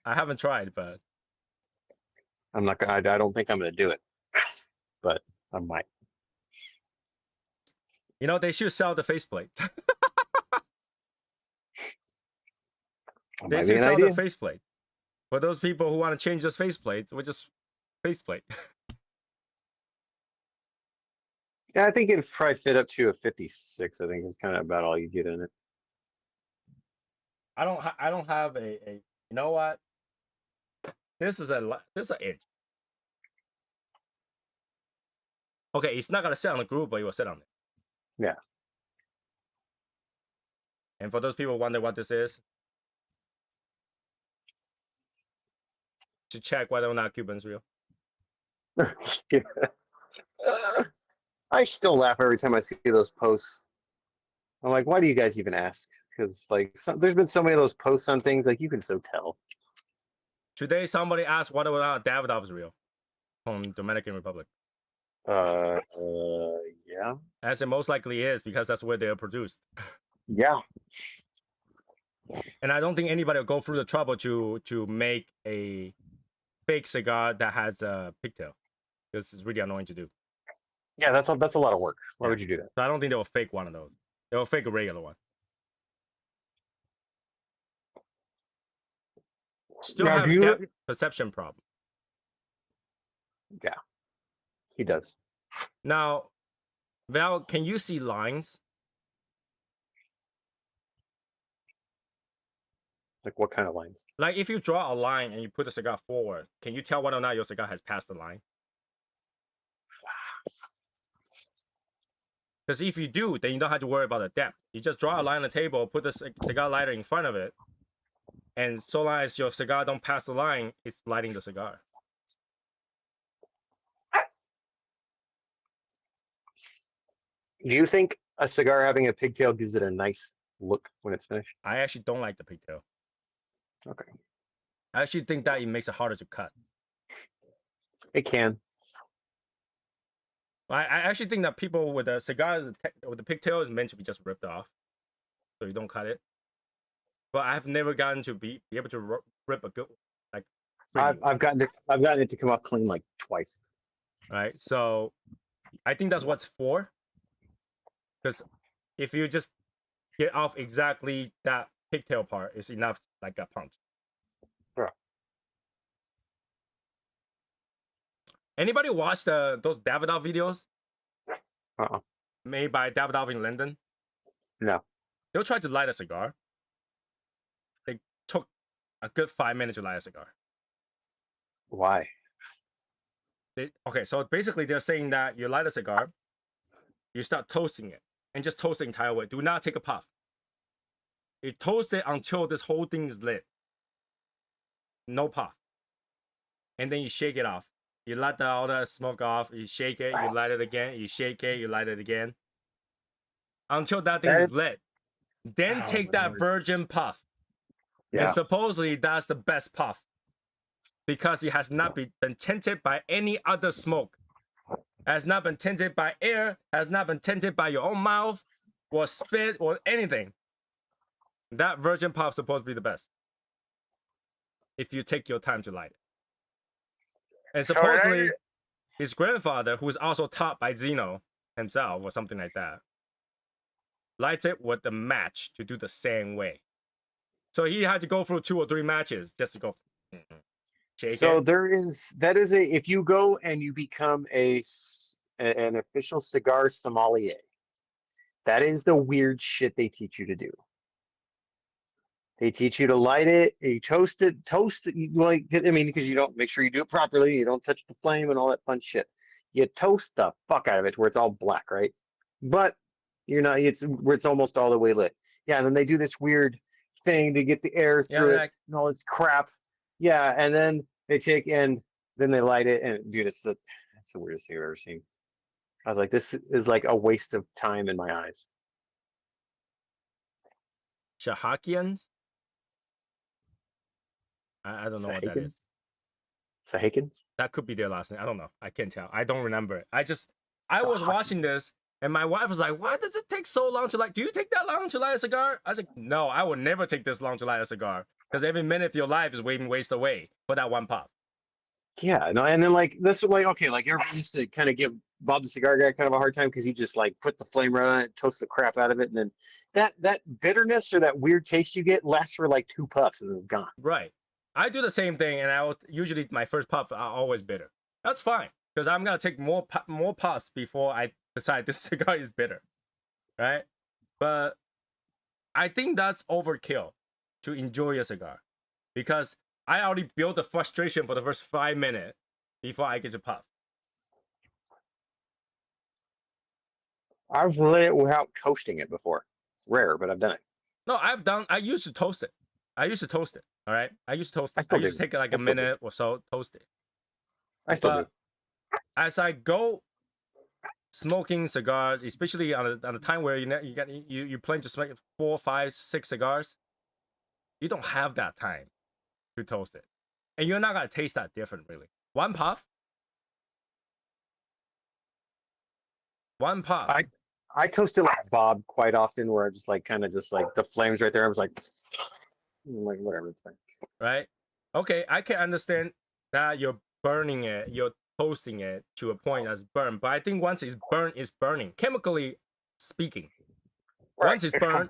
I haven't tried, but I'm not gonna. I don't think I'm gonna do it, but I might. you know they should sell the faceplate. That They might be should an sell idea. the faceplate. For those people who want to change this faceplate, we just faceplate. Yeah, I think it'd probably fit up to a 56. I think is kind of about all you get in it. I don't have a. You know what? This is an inch. Okay, it's not gonna sit on the groove, but it will sit on it. Yeah. And for those people who wonder what this is, to check whether or not Cuban's real. Yeah. I still laugh every time I see those posts. I'm like, why do you guys even ask? Because like, there's been so many of those posts on things like you can so tell. Today, somebody asked whether or not Davidoff's real from Dominican Republic. Yeah. As it most likely is because that's where they are produced. Yeah. And I don't think anybody will go through the trouble to make a fake cigar that has a pigtail. Because it's really annoying to do. Yeah, that's a lot of work. Why would you do that? So I don't think they will fake one of those. They will fake a regular one. Still Now, have do you- depth perception problem. Yeah, he does. Now, Val, can you see lines? Like what kind of lines? Like if you draw a line and you put the cigar forward, can you tell whether or not your cigar has passed the line? Because if you do, then you don't have to worry about the depth. You just draw a line on the table, put the cigar lighter in front of it, and so long as your cigar don't pass the line, it's lighting the cigar. Do you think a cigar having a pigtail gives it a nice look when it's finished? I actually don't like the pigtail. Okay. I actually think that it makes it harder to cut. It can. I actually think that people with a cigar with the pigtail is meant to be just ripped off, so you don't cut it. But I've never gotten to be able to rip a good like. I've gotten it to come off clean like twice. Right, so I think that's what's for. Because if you just get off exactly that pigtail part, it's enough like a punch. Yeah. Anybody watch those Davidoff videos Uh-uh. made by Davidoff in London? No. They'll try to light a cigar. They took a good 5 minutes to light a cigar. Why? Okay, so basically they're saying that you light a cigar, you start toasting it, and just toast the entire way. Do not take a puff. You toast it until this whole thing is lit. No puff. And then you shake it off. You let all the smoke off, you shake it, you light it again, you shake it, you light it again. Until that thing is lit. Then take that virgin puff. Yeah. And supposedly that's the best puff. Because it has not been tainted by any other smoke. Has not been tainted by air, has not been tainted by your own mouth, or spit, or anything. That virgin puff is supposed to be the best. If you take your time to light it. And supposedly, his grandfather, who is also taught by Zeno himself, or something like that, lights it with the match to do the same way. So he had to go through 2 or 3 matches just to go. So that is if you go and you become an official cigar sommelier, that is the weird shit they teach you to do. They teach you to light it, you toast it, like, I mean, because you don't make sure you do it properly, you don't touch the flame and all that fun shit. You toast the fuck out of it where it's all black, right? But you're not, it's where it's almost all the way lit. Yeah, and then they do this weird thing to get the air through it and all this crap. Yeah, and then they take and then they light it, and dude, that's the weirdest thing I've ever seen. I was like, this is like a waste of time in my eyes. Shahakians? I don't know what that is. Sahakins? That could be their last name. I don't know. I can't tell. I don't remember it. I was watching this, and my wife was like, why does it take so long to light? Do you take that long to light a cigar? I was like, no, I would never take this long to light a cigar. Because every minute of your life is being wasted away for that one puff. Yeah, no, and then like this, like okay, like everybody used to kind of give Bob the cigar guy kind of a hard time because he just like put the flame right on it, toast the crap out of it, and then that bitterness or that weird taste you get lasts for like 2 puffs and then it's gone. Right. I do the same thing, and I will usually my first puff are always bitter. That's fine because I'm gonna take more puffs before I decide this cigar is bitter, right? But I think that's overkill to enjoy a cigar because I already built the frustration for the first 5 minutes before I get to puff. I've lit it without toasting it before. Rare, but I've done it. No, I used to toast it. All right. I used to toast it. I used to take like a minute or so, toast it. I still do. As I go smoking cigars, especially on a time where you plan to smoke 4, 5, 6 cigars, you don't have that time to toast it, and you're not gonna taste that different really. One puff. I toast it like Bob quite often, where I just like kind of just like the flames right there. I was like whatever, it's fine. Right? Okay, I can understand that you're burning it, you're toasting it to a point that's burned, but I think once it's burned, it's burning. Chemically speaking, Right. once it's burned,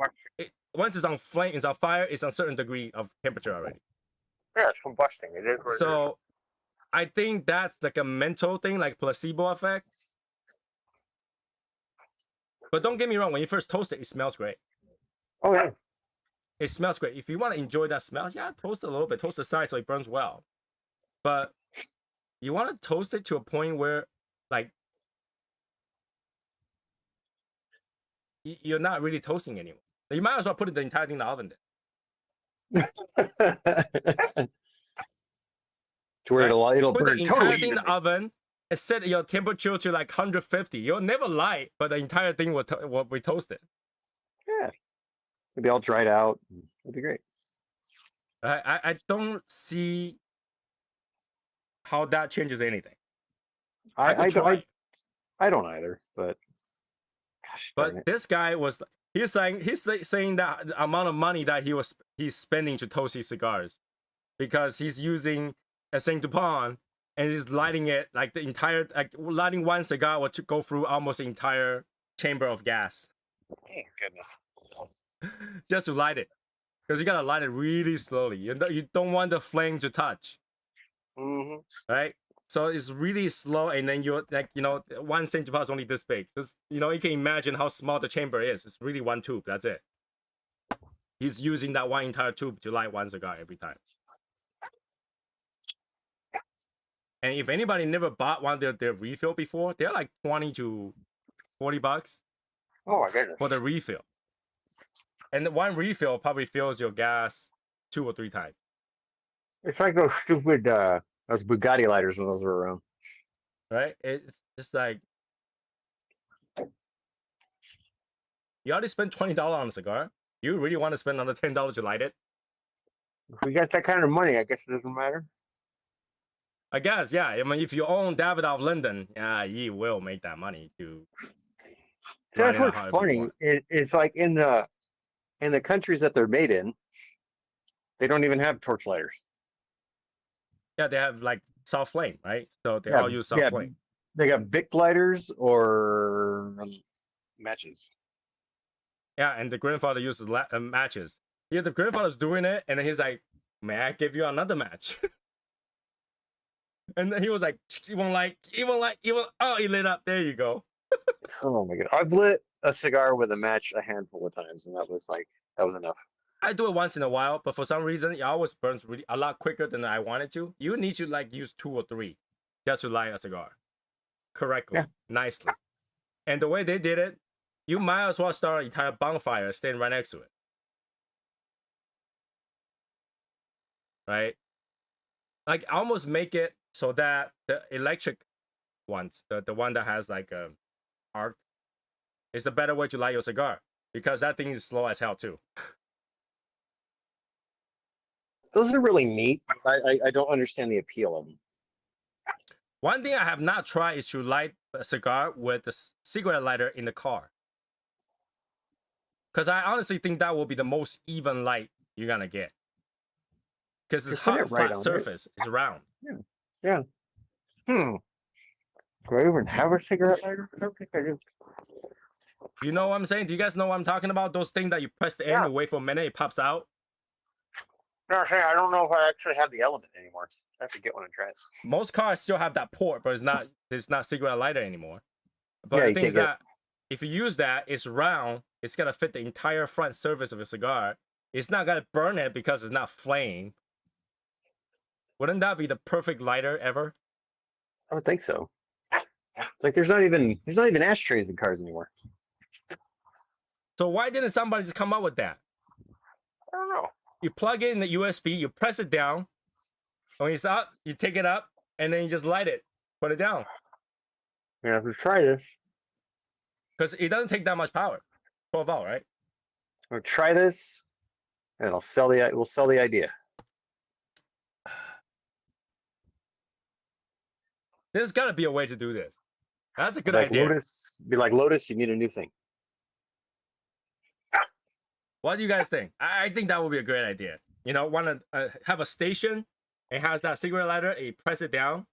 once it's on flame, it's on fire, it's on a certain degree of temperature already. Yeah, it's combusting. It is what it is. So I think that's like a mental thing, like placebo effect. But don't get me wrong, when you first toast it, it smells great. Oh yeah. It smells great. If you want to enjoy that smell, yeah, toast it a little bit, toast the side so it burns well. But you want to toast it to a point where, like, you're not really toasting anymore. You might as well put the entire thing in the oven then. To where it'll put burn the entire totally thing in the oven and set your temperature to like 150. You'll never light, but the entire thing will be toasted. Yeah. Maybe all dried out. It'd be great. I don't see how that changes anything. I could try. I don't either, but gosh darn But it. this guy was he's saying that the amount of money that he's spending to toast his cigars because he's using a Saint Dupont and he's lighting it like the entire like lighting one cigar would go through almost the entire chamber of gas Oh, goodness. just to light it because you gotta light it really slowly. You don't want the flame to touch, Hmm. right? So it's really slow, and then you're like, one Saint Dupont is only this big. This, you can imagine how small the chamber is. It's really one tube. That's it. He's using that one entire tube to light one cigar every time. And if anybody never bought one of their refill before, they're like $20 to $40 Oh my goodness. for the refill. And the one refill probably fills your gas 2 or 3 times. It's like those stupid those Bugatti lighters when those were around. Right? It's just like you already spent $20 on a cigar. You really want to spend another $10 to light it? If we got that kind of money, I guess it doesn't matter. I guess, yeah. I mean, if you own David of Linden, yeah, you will make that money to. That's light it what's however you funny. want. It's like in the countries that they're made in, they don't even have torch lighters. Yeah, they have like soft flame, right? So they Yeah, all use soft yeah. flame. They got Bic lighters or matches. Yeah, and the grandfather uses matches. Yeah, the grandfather's doing it, and then he's like, "May I give you another match?" And then he was like, "You won't like, you won't like, you won't." Oh, he lit up. There you go. Oh my god! I've lit a cigar with a match a handful of times, and that was enough. I do it once in a while, but for some reason, it always burns really a lot quicker than I wanted to. You need to like use 2 or 3 just to light a cigar correctly, Yeah. nicely. And the way they did it, you might as well start an entire bonfire standing right next to it. Right? Like almost make it so that the electric ones, the one that has like a arc, is the better way to light your cigar because that thing is slow as hell too. Those are really neat. I don't understand the appeal of them. One thing I have not tried is to light a cigar with the cigarette lighter in the car. Because I honestly think that will be the most even light you're gonna get. Because it's Just put hot, it right flat on surface. It's round. Yeah. Do I even have a cigarette lighter? I don't think I do. You know what I'm saying? Do you guys know what I'm talking about? Those things that you press the end Yeah. and wait for a minute, it pops out. No, I'm saying I don't know if I actually have the element anymore. I have to get one and try it. Most cars still have that port, but it's not cigarette lighter anymore. But Yeah, the you thing is can't get that if you use that, it's round. It's gonna fit the entire front surface of a cigar. It's not gonna burn it because it's not flame. Wouldn't that be the perfect lighter ever? I would think so. It's like there's not even ashtrays in cars anymore. So why didn't somebody just come up with that? I don't know. You plug it in the USB, you press it down. When it's up, you take it up, and then you just light it. Put it down. We're gonna have to try this. Because it doesn't take that much power. 12 volt, right? I'm gonna try this, and we'll sell the idea. There's gotta be a way to do this. That's a good Like idea. be like Lotus, you need a new thing. What do you guys think? I think that would be a great idea. Want to have a station. It has that cigarette lighter. You press it down,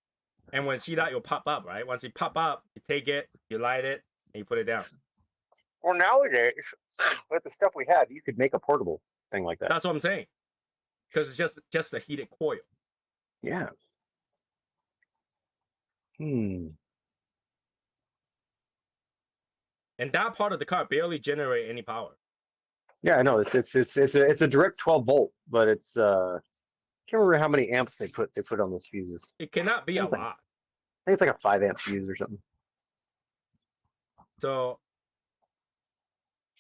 and when you see that, you'll pop up, right? Once you pop up, you take it, you light it, and you put it down. Well, nowadays, with the stuff we have, you could make a portable thing like that. That's what I'm saying. Because it's just a heated coil. Yeah. And that part of the car barely generate any power. Yeah, I know. It's a direct 12 volt, but it's can't remember how many amps they put on those fuses. It cannot be a It's like- lot. I think it's like a 5 amp fuse or something. So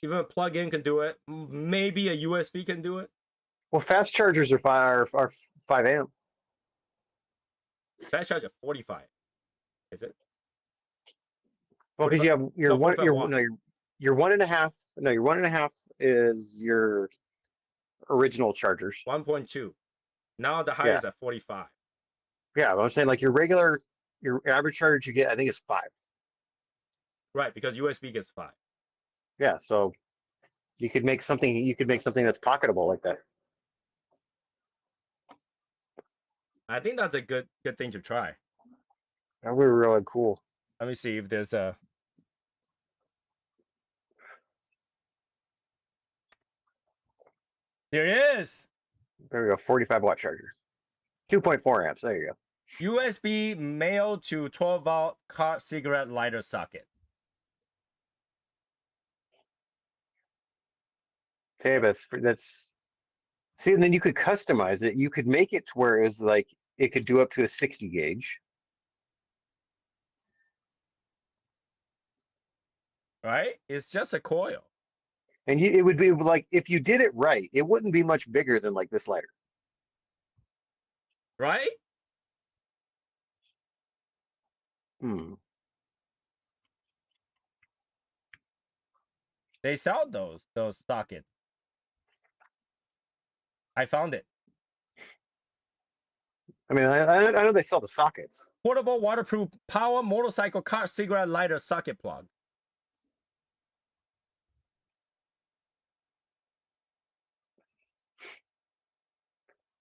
even a plug-in can do it. Maybe a USB can do it. Well, fast chargers are 5 amp. Fast charge at 45. Is it? Well, because you have your No, one 45 your watt. no your 1.5. No, your 1.5 is your original chargers. 1.2. Now the Yeah. highest at 45. Yeah, but I'm saying like your average charger you get, I think is 5. Right, because USB gets 5. Yeah, so you could make something that's pocketable like that. I think that's a good thing to try. That would be really cool. Let me see if there's a. There is There we go, 45-watt charger. 2.4 amps. There you go. USB male to 12-volt car cigarette lighter socket. Okay, that's see, and then you could customize it. You could make it to where it's like it could do up to a 60 gauge. Right? It's just a coil. And it would be like if you did it right, it wouldn't be much bigger than like this lighter. Right? Hmm. They sell those sockets. I found it. I mean, I know they sell the sockets. Portable waterproof power motorcycle car cigarette lighter socket plug.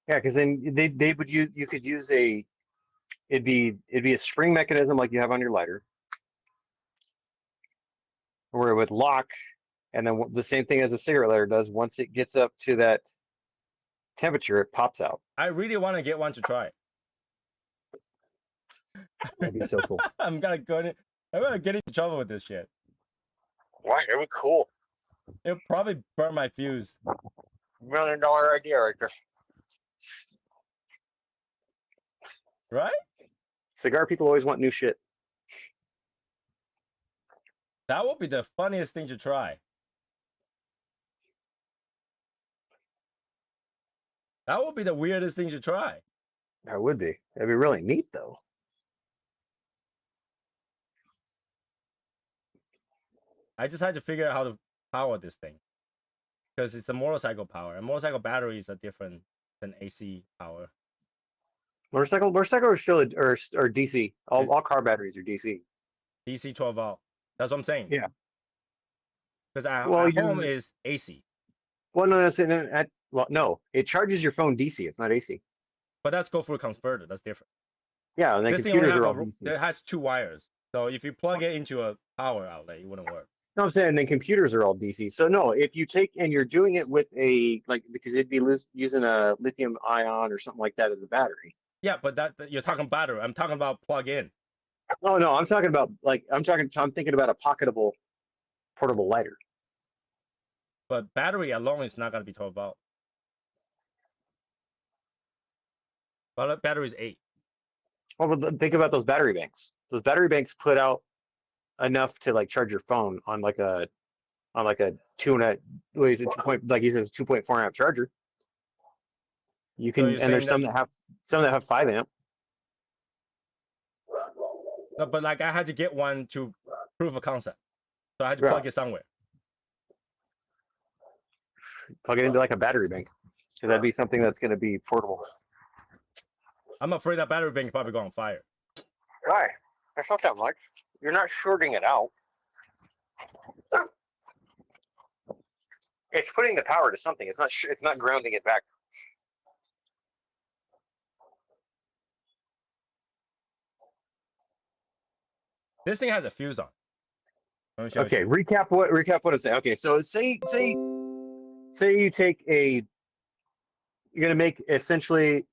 Yeah, because then they would use you could use it'd be a spring mechanism like you have on your lighter, where it would lock, and then the same thing as a cigarette lighter does. Once it gets up to that temperature, it pops out. I really want to get one to try. That'd be so cool. I'm gonna get into trouble with this shit. Why? It would be cool. It'll probably burn my fuse. $1 million idea right there. Right? Cigar people always want new shit. That would be the funniest thing to try. That would be the weirdest thing to try. That would be. That'd be really neat, though. I just had to figure out how to power this thing. Because it's a motorcycle power. And motorcycle batteries are different than AC power. Motorcycle are still are DC. All car batteries are DC. DC 12 volt. That's what I'm saying. Yeah. Because at Well, home is AC. Well, no. It charges your phone DC. It's not AC. But that's go through a converter. That's different. Yeah, and then This thing only computers are all have DC. it has 2 wires. So if you plug it into a power outlet, it wouldn't work. No, I'm saying then computers are all DC. So no, if you take and you're doing it with because it'd be using a lithium ion or something like that as a battery. Yeah, but that you're talking battery. I'm talking about plug in. Oh no, I'm talking about I'm thinking about a pocketable portable lighter. But battery alone is not going to be 12 volt. But battery is 8. Well, but think about those battery banks. Those battery banks put out enough to like charge your phone on like a 2.4 amp charger. You can, you're and there's saying some that have 5 amp. No, but like I had to get one to prove a concept. So I had to Yeah. plug it somewhere. Plug it into like a battery bank. So that'd be something that's going to be portable. I'm afraid that battery bank is probably going on fire. Why? That's not that much. You're not shorting it out. It's putting the power to something. It's not grounding it back. This thing has a fuse on. Let me show Okay, you. recap what I'm saying. Okay, so say you take you're gonna make essentially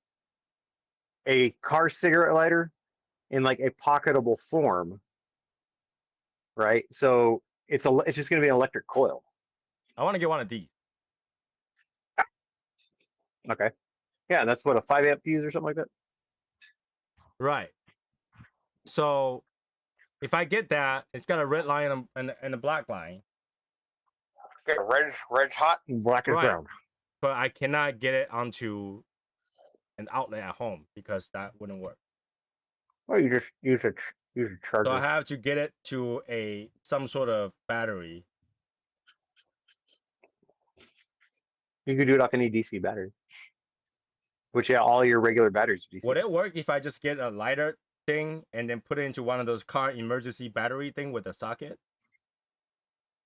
a car cigarette lighter in like a pocketable form, right? So it's just gonna be an electric coil. I want to get one of these. Okay. Yeah, that's what, a 5 amp fuse or something like that. Right. So if I get that, it's got a red line and a black line. Okay, red's hot and black is Right. brown. But I cannot get it onto an outlet at home because that wouldn't work. Well, you just use a charger. So I have to get it to some sort of battery. You could do it off any DC battery. Which yeah, all your regular batteries are DC. Would it work if I just get a lighter thing and then put it into one of those car emergency battery thing with a socket?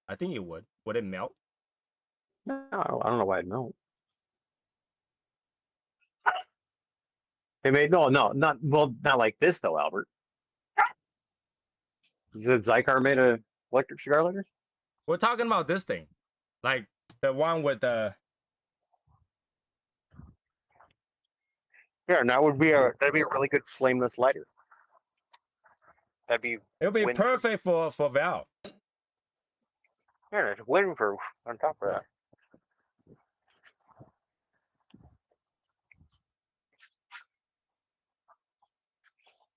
I think it would. Would it melt? No, I don't know why it'd melt. It made not like this though, Albert. Is the Zycar made a electric cigar lighter? We're talking about this thing, like the one with the. Yeah, that would be that'd be a really good flameless lighter. That'd be. It would be win perfect for Val. Yeah, it's win for on top of that.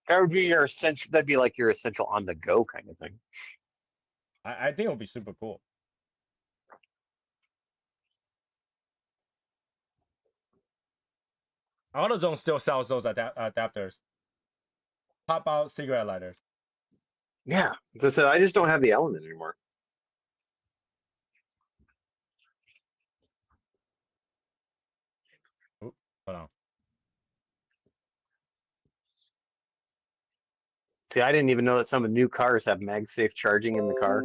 That would be your essential. That'd be like your essential on the go kind of thing. I think it would be super cool. AutoZone still sells those adapters. Pop out cigarette lighters. Yeah, so I just don't have the element anymore. Oop, hold on. See, I didn't even know that some new cars have MagSafe charging in the car.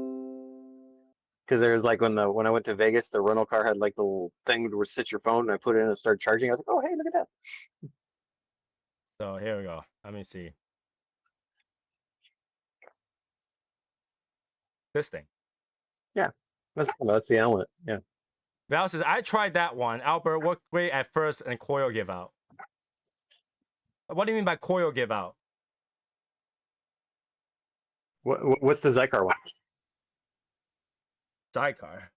Because there's like when I went to Vegas, the rental car had like the little thing where sit your phone, and I put it in and started charging. I was like, oh hey, look at that. So here we go. Let me see. This thing. Yeah, that's the element. Yeah. Val says, I tried that one. Albert, worked great at first and coil give out. What do you mean by coil give out? What's the Zycar one? Sidecar.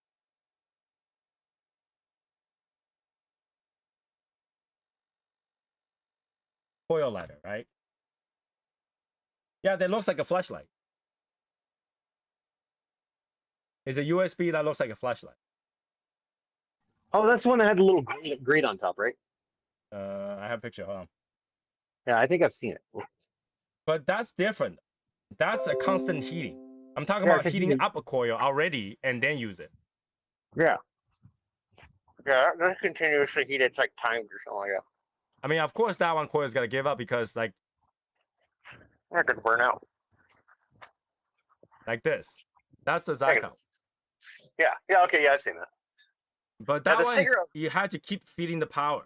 Coil lighter, right? Yeah, that looks like a flashlight. It's a USB that looks like a flashlight. Oh, that's the one that had the little grate on top, right? I have a picture. Hold on. Yeah, I think I've seen it. But that's different. That's a constant heating. I'm talking Yeah, about because heating up a coil already and then use it. Yeah. Yeah, that's continuously heated. It's like timed or something like that. I mean, of course, that one coil is gonna give up because like That could burn out. this. That's the Yeah, Zycar. yeah, okay, yeah, I've seen that. But that the one, cigarette- you had to keep feeding the power.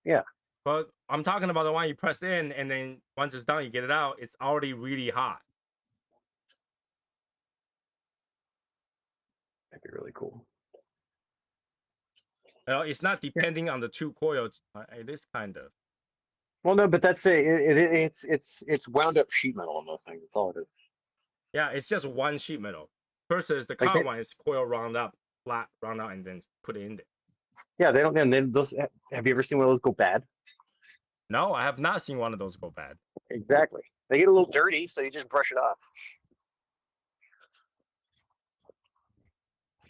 Yeah. But I'm talking about the one you press in, and then once it's done, you get it out. It's already really hot. That'd be really cool. You know, it's not depending on the two coils. It is kind of. Well, no, but that's it's wound up sheet metal on those things. That's all it is. Yeah, it's just one sheet metal. Versus the Like car that- one is coil round up, flat, round out, and then put it in there. Yeah, they don't. And then those. Have you ever seen one of those go bad? No, I have not seen one of those go bad. Exactly. They get a little dirty, so you just brush it off.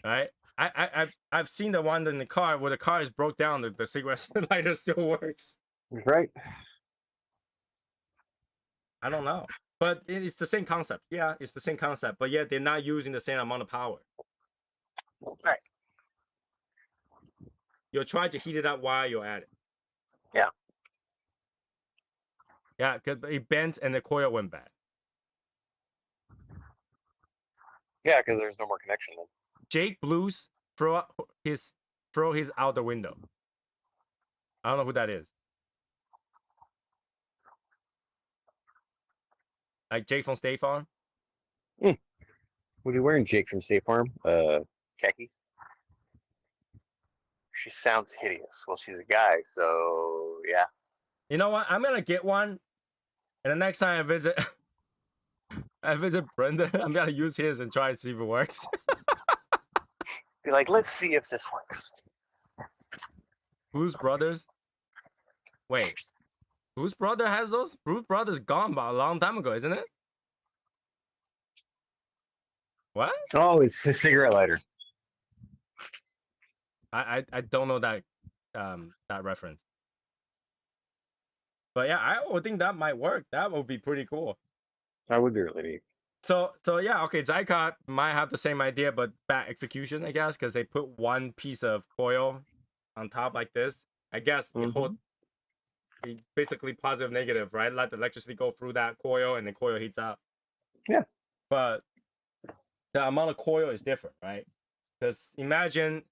Right? I've seen the one in the car where the car is broke down. The cigarette lighter still works. Right. I don't know, but it's the same concept. Yeah, it's the same concept, but yet they're not using the same amount of power. Right. You're trying to heat it up while you're at it. Yeah. Yeah, because it bent and the coil went bad. Yeah, because there's no more connection then. Jake Blues throw his out the window. I don't know who that is. Like Jake from State Farm? What are you wearing, Jake from State Farm? Khakis. She sounds hideous. Well, she's a guy, so yeah. You know what? I'm gonna get one, and the next time I visit, Brenda, I'm gonna use his and try and see if it works. Be like, let's see if this works. Blues Brothers. Wait, Blues Brother has those? Blues Brothers gone by a long time ago, isn't it? What? Oh, it's a cigarette lighter. I don't know that that reference. But yeah, I would think that might work. That would be pretty cool. That would be really neat. So yeah, okay, Zycar might have the same idea, but bad execution, I guess, because they put one piece of coil on top like this, I guess it hold it basically positive negative, right? Let the electricity go through that coil and the coil heats up. Yeah. But the amount of coil is different, right? Because imagine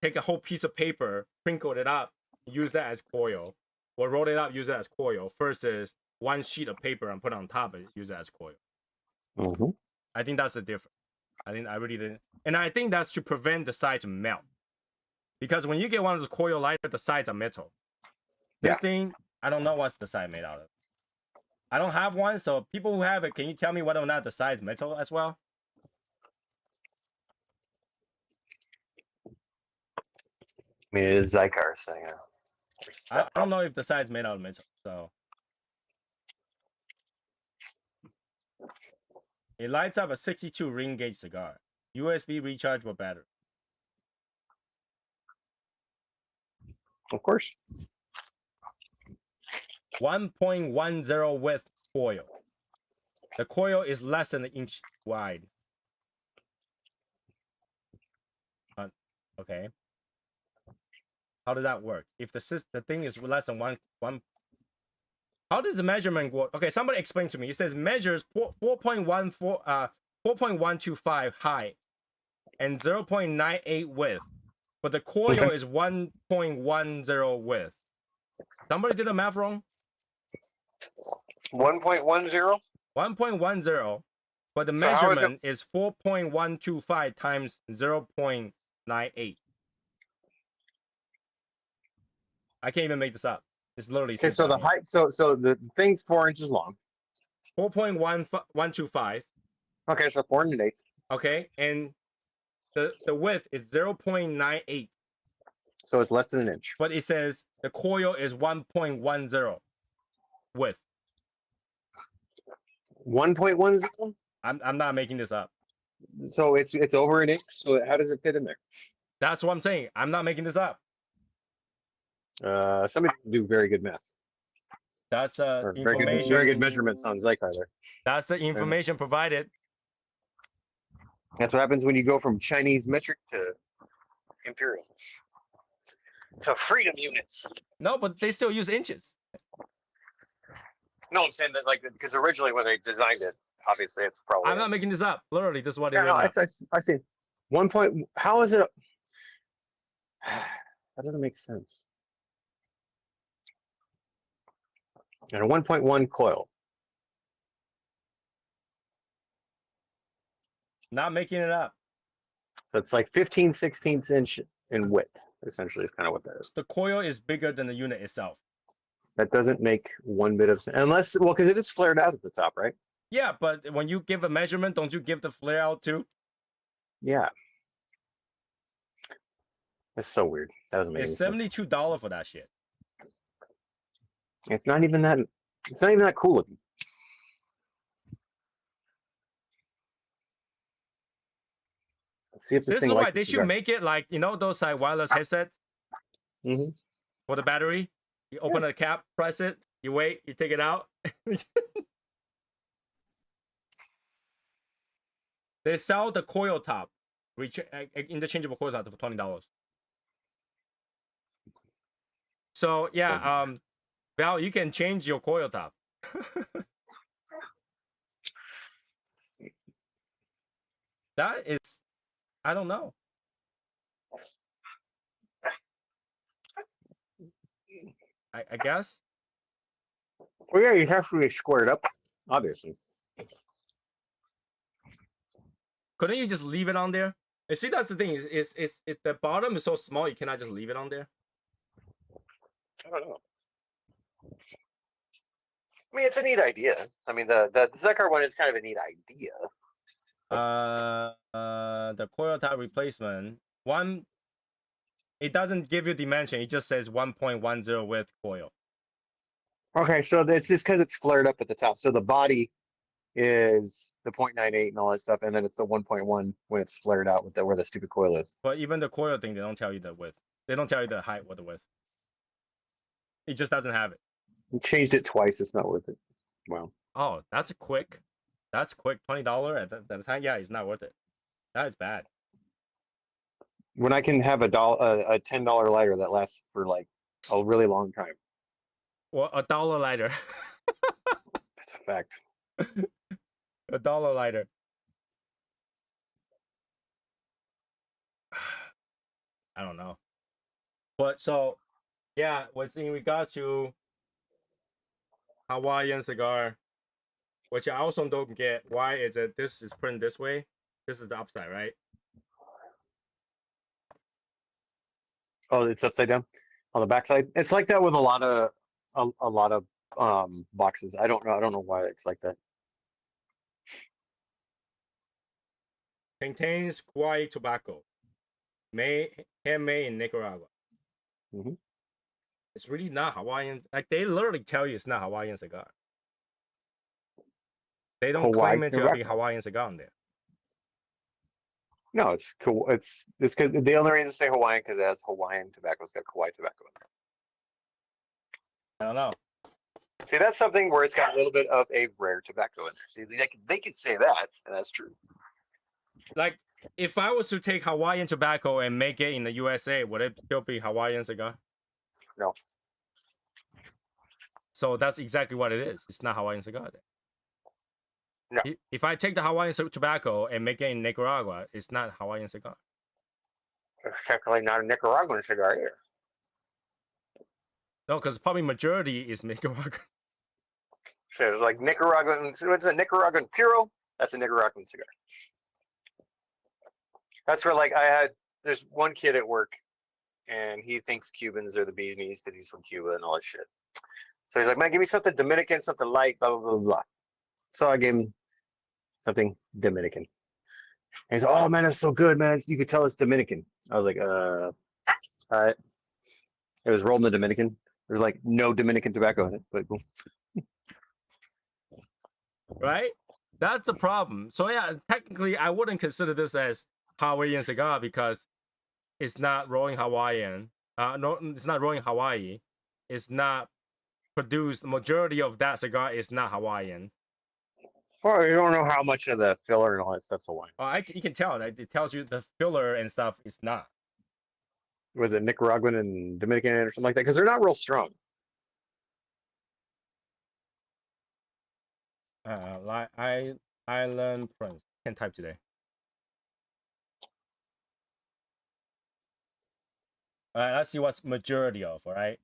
take a whole piece of paper, crinkle it up, use that as coil, or roll it up, use it as coil, versus one sheet of paper and put it on top and use it as coil. I think that's the difference. I really didn't, and I think that's to prevent the sides to melt. Because when you get one of those coil lighter, the sides are metal. This thing, I don't know what's the side made out of. I don't have one, so people who have it, can you tell me whether or not the side's metal as well? I mean, it is Zycar, so yeah. I don't know if the side's made out of metal, so. It lights up a 62 ring gauge cigar. USB rechargeable battery. Of course. 1.10 width coil. The coil is less than an inch wide. Okay. How does that work? If the thing is less than one, how does the measurement work? Okay, somebody explain to me. It says measures 4.125 height and 0.98 width, but the coil is 1.10 width. Somebody did the math wrong. 1.10. 1.10, but the measurement is 4.125 times 0.98. I can't even make this up. It's literally. Okay, so the height, so the thing's 4 inches long. 4.125. Okay, so 4 1/8. Okay, and the width is 0.98. So it's less than an inch. But it says the coil is 1.10 width. 1.10. I'm not making this up. So it's over an inch. So how does it fit in there? That's what I'm saying. I'm not making this up. Somebody can do very good math. That's information. Very good measurements on Zycar there. That's the information provided. That's what happens when you go from Chinese metric to imperial to freedom units. No, but they still use inches. No, I'm saying that because originally when they designed it, obviously it's probably. I'm not making this up. Literally, this is what it is. I see. 1 point. How is it? That doesn't make sense. And a 1.1 coil. Not making it up. So it's like 15/16 inch in width, essentially, is kind of what that is. The coil is bigger than the unit itself. That doesn't make one bit of sense. Unless, well, because it is flared out at the top, right? Yeah, but when you give a measurement, don't you give the flare out too? Yeah. That's so weird. That doesn't make any sense. It's $72 for that shit. It's not even that cool looking. Let's see if this is why they should make it like, you know, those like wireless headsets for the battery. You open the cap, press it, you wait, you take it out. They sell the coil top, interchangeable coil top for $20. So yeah, Val, you can change your coil top. That is, I don't know. I guess. Well, yeah, you have to square it up, obviously. Couldn't you just leave it on there? And see, that's the thing. Is the bottom is so small, you cannot just leave it on there. I don't know. I mean, it's a neat idea. I mean, the Zycar one is kind of a neat idea. The coil top replacement one. It doesn't give you dimension. It just says 1.10 width coil. Okay, so it's just because it's flared up at the top. So the body is the 0.98 and all that stuff, and then it's the 1.1 when it's flared out with where the stupid coil is. But even the coil thing, they don't tell you the width. They don't tell you the height or the width. It just doesn't have it. You changed it twice. It's not worth it. Wow. Oh, that's quick. That's quick. $20 at the time. Yeah, it's not worth it. That is bad. When I can have a $10 lighter that lasts for like a really long time. Well, $1 lighter. That's a fact. $1 lighter. I don't know. But so, yeah, what's in regards to Hawaiian cigar, which I also don't get. Why is it this is printed this way? This is the upside, right? Oh, it's upside down on the backside. It's like that with a lot of boxes. I don't know. I don't know why it's like that. Contains Kauai tobacco, handmade in Nicaragua. Mm-hmm. It's really not Hawaiian. Like they literally tell you it's not Hawaiian cigar. They don't Hawaii claim it to be tobacco. Hawaiian cigar on there. No, it's cool. It's because the only reason to say Hawaiian because it has Hawaiian tobacco. It's got Kauai tobacco in I don't know. it. See, that's something where it's got a little bit of a rare tobacco in there. See, they could say that, and that's true. Like if I was to take Hawaiian tobacco and make it in the USA, would it still be Hawaiian cigar? No. So that's exactly what it is. It's not Hawaiian cigar. Then. No. If I take the Hawaiian tobacco and make it in Nicaragua, it's not Hawaiian cigar. It's technically not a Nicaraguan cigar either. No, because probably majority is Nicaraguan. So it's like Nicaraguan. What's a Nicaraguan Puro? That's a Nicaraguan cigar. That's where like there's one kid at work, and he thinks Cubans are the bee's knees because he's from Cuba and all that shit. So he's like, man, give me something Dominican, something light, blah blah blah blah. So I gave him something Dominican. And he's like, oh man, that's so good, man. You could tell it's Dominican. I was like, all right. It was rolled in the Dominican. There's like no Dominican tobacco in it, but cool. Right? That's the problem. So yeah, technically I wouldn't consider this as Hawaiian cigar because it's not rolling Hawaiian. No, it's not rolling Hawaii. It's not produced. The majority of that cigar is not Hawaiian. Well, you don't know how much of the filler and all that stuff's Hawaiian. You can tell that it tells you the filler and stuff is not. Was it Nicaraguan and Dominican or something like that? Because they're not real strong. Island Prince. Can't type today. All right, let's see what's majority of. All right.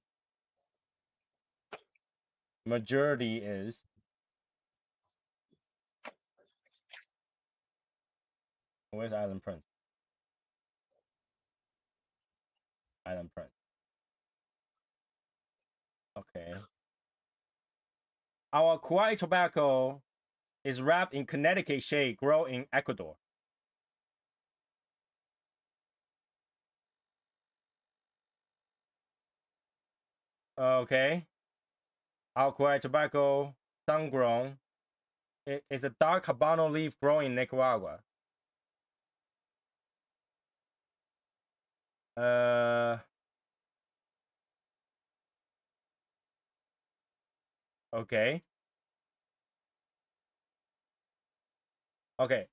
Majority is where's Island Prince? Island Prince. Okay. Our Kauai tobacco is wrapped in Connecticut shade, grown in Ecuador. Okay. Our Kauai tobacco, sun grown. It is a dark Habano leaf grown in Nicaragua. Okay. Okay.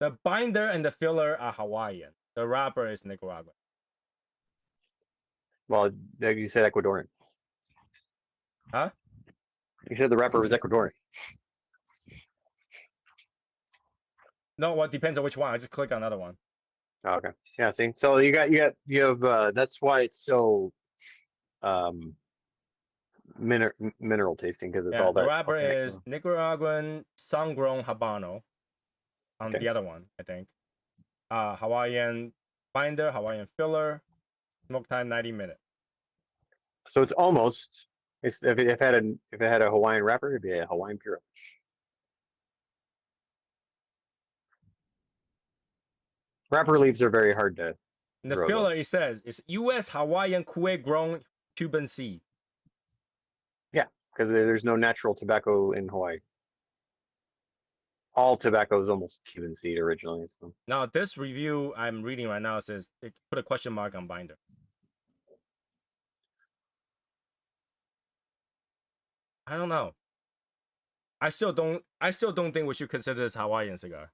The binder and the filler are Hawaiian. The wrapper is Nicaraguan. Well, you said Ecuadorian. Huh? You said the wrapper was Ecuadorian. No, well, it depends on which one. I just click on another one. Oh, okay. Yeah. See, so you have. That's why it's so mineral tasting because it's all that. The wrapper organic is stuff. Nicaraguan sun-grown Habano. On Okay. the other one, I think. Hawaiian binder, Hawaiian filler, smoke time 90 minutes. So it's almost. If it had a Hawaiian wrapper, it'd be a Hawaiian Puro. Wrapper leaves are very hard to. In the grow, filler, though. it says it's U.S. Hawaiian Kuwait grown Cuban seed. Yeah, because there's no natural tobacco in Hawaii. All tobacco is almost Cuban seed originally. So. Now, this review I'm reading right now says it put a question mark on binder. I don't know. I still don't think we should consider this Hawaiian cigar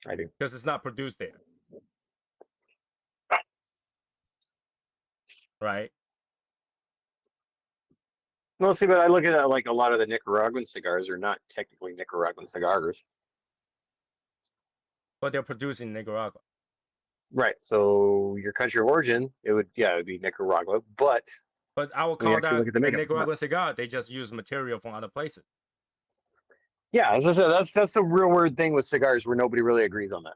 I do. because it's not produced there. right? Well, see, but I look at that like a lot of the Nicaraguan cigars are not technically Nicaraguan cigars. But they're produced in Nicaragua. Right. So your country of origin, it would be Nicaragua, but But I would when you call actually that look at the a makeup, it's not. Nicaraguan cigar. They just use material from other places. Yeah, as I said, that's the real weird thing with cigars where nobody really agrees on that.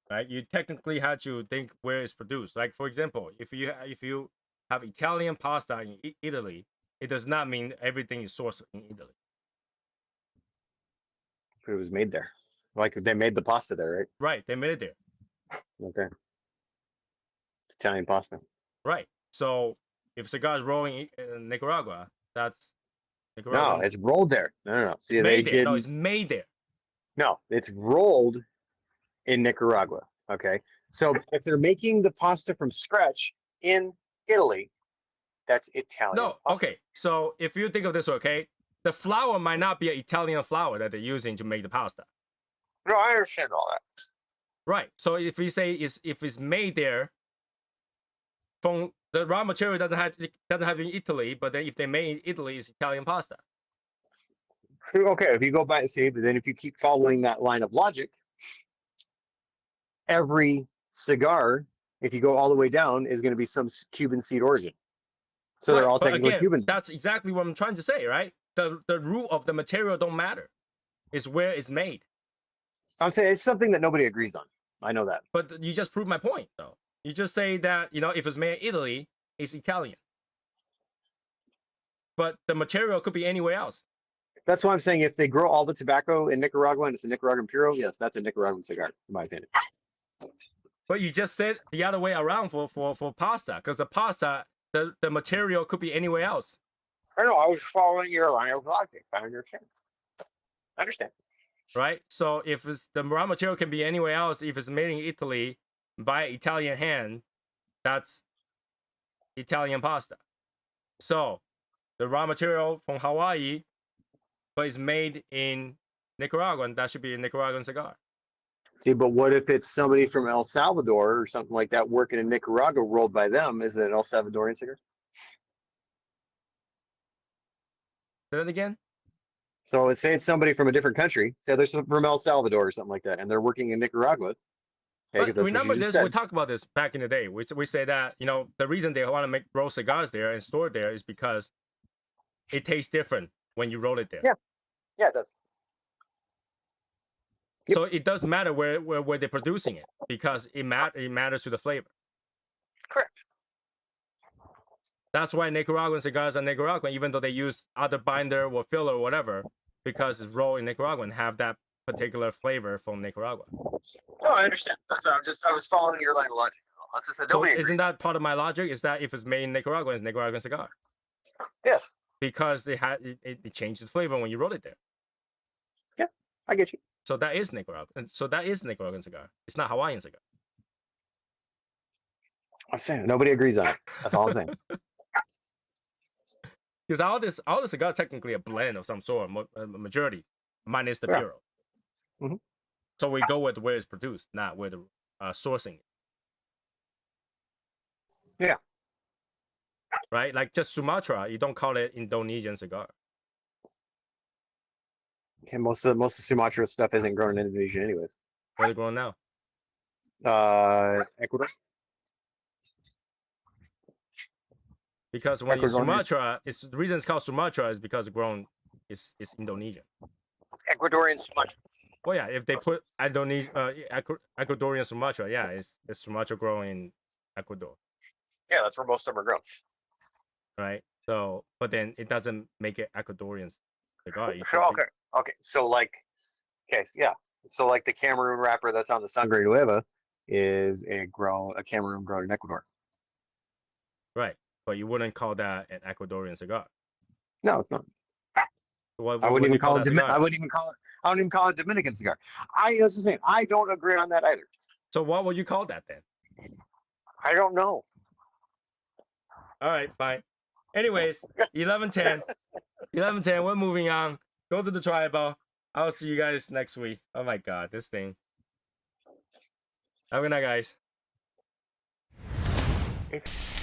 Right? You technically had to think where it's produced. Like for example, if you have Italian pasta in Italy, it does not mean everything is sourced in Italy. It was made there. Like they made the pasta there, right? Right? They made it there. Okay. Italian pasta. Right. So if cigars rolling in Nicaragua, that's No, Nicaraguan. it's rolled there. No. See, It's they made there. did. No, it's made there. No, it's rolled in Nicaragua. Okay. So if they're making the pasta from scratch in Italy, that's Italian. No, pasta. okay. So if you think of this, okay, the flour might not be an Italian flour that they're using to make the pasta. No, I understand all that. Right. So if we say if it's made there, from the raw material doesn't have in Italy, but then if they made in Italy, it's Italian pasta. Okay, if you go back and see, then if you keep following that line of logic, every cigar, if you go all the way down, is going to be some Cuban seed origin. So they're Right, all but technically again, Cuban. That's exactly what I'm trying to say, right? The root of the material don't matter. It's where it's made. I'm saying it's something that nobody agrees on. I know that. But you just proved my point, though. You just say that, if it's made in Italy, it's Italian. But the material could be anywhere else. That's why I'm saying if they grow all the tobacco in Nicaragua and it's a Nicaraguan Puro, yes, that's a Nicaraguan cigar, in my opinion. But you just said the other way around for pasta, because the pasta, the material could be anywhere else. I know, I was following your line of logic. I understand. I understand. Right? So if the raw material can be anywhere else, if it's made in Italy by Italian hand, that's Italian pasta. So the raw material from Hawaii, but it's made in Nicaragua, and that should be a Nicaraguan cigar. See, but what if it's somebody from El Salvador or something like that working in Nicaragua rolled by them? Is it an El Salvadorian cigar? Say that again? So let's say it's somebody from a different country. Say they're from El Salvador or something like that, and they're working in Nicaragua. Okay, But remember this, we talked about this back in the day. We say that, the reason they want to roll cigars there and store it there is because it tastes different when you roll it there. Yeah. Yeah, it does. Yep. So it does matter where they're producing it, because it matters to the flavor. Correct. That's why Nicaraguan cigars are Nicaraguan, even though they use other binder or filler or whatever, because it's rolled in Nicaragua and have that particular flavor from Nicaragua. No, I understand. So I was following your line of logic. That's just So isn't that part of my logic? Is that if it's made in Nicaragua, it's Nicaraguan cigar? Yes. Because it changes the flavor when you roll it there. Yeah, I get you. So that is Nicaraguan. So that is Nicaraguan cigar. It's not Hawaiian cigar. I'm saying nobody agrees on it. That's all I'm saying. Because all the cigars technically a blend of some sort, majority, minus the Puro. Mhm. So we go with where it's produced, not where the sourcing. Yeah. Right? Like just Sumatra, you don't call it Indonesian cigar. Okay, most of Sumatra stuff isn't grown in Indonesia, anyways. Where are they growing now? Ecuador. Because when it's Ecuadorian. Sumatra, the reason it's called Sumatra is because it's Indonesian. Ecuadorian Sumatra. Well, yeah, if they put Ecuadorian Sumatra, yeah, it's Sumatra growing in Ecuador, Yeah, that's where most of them are grown. right? So, but then it doesn't make it Ecuadorian cigar. Okay. So like the Cameroon wrapper that's on the Sangre Nueva is a Cameroon grown in Ecuador. Right, but you wouldn't call that an Ecuadorian cigar. No, it's not. What I wouldn't even call it. that cigar? I wouldn't even call it Dominican cigar. I was just saying I don't agree on that either. So what would you call that then? I don't know. All right, fine. Anyways, 11:10. 11:10. We're moving on. Go to the tribal. I'll see you guys next week. Oh my God, this thing. Have a good night, guys. Peace.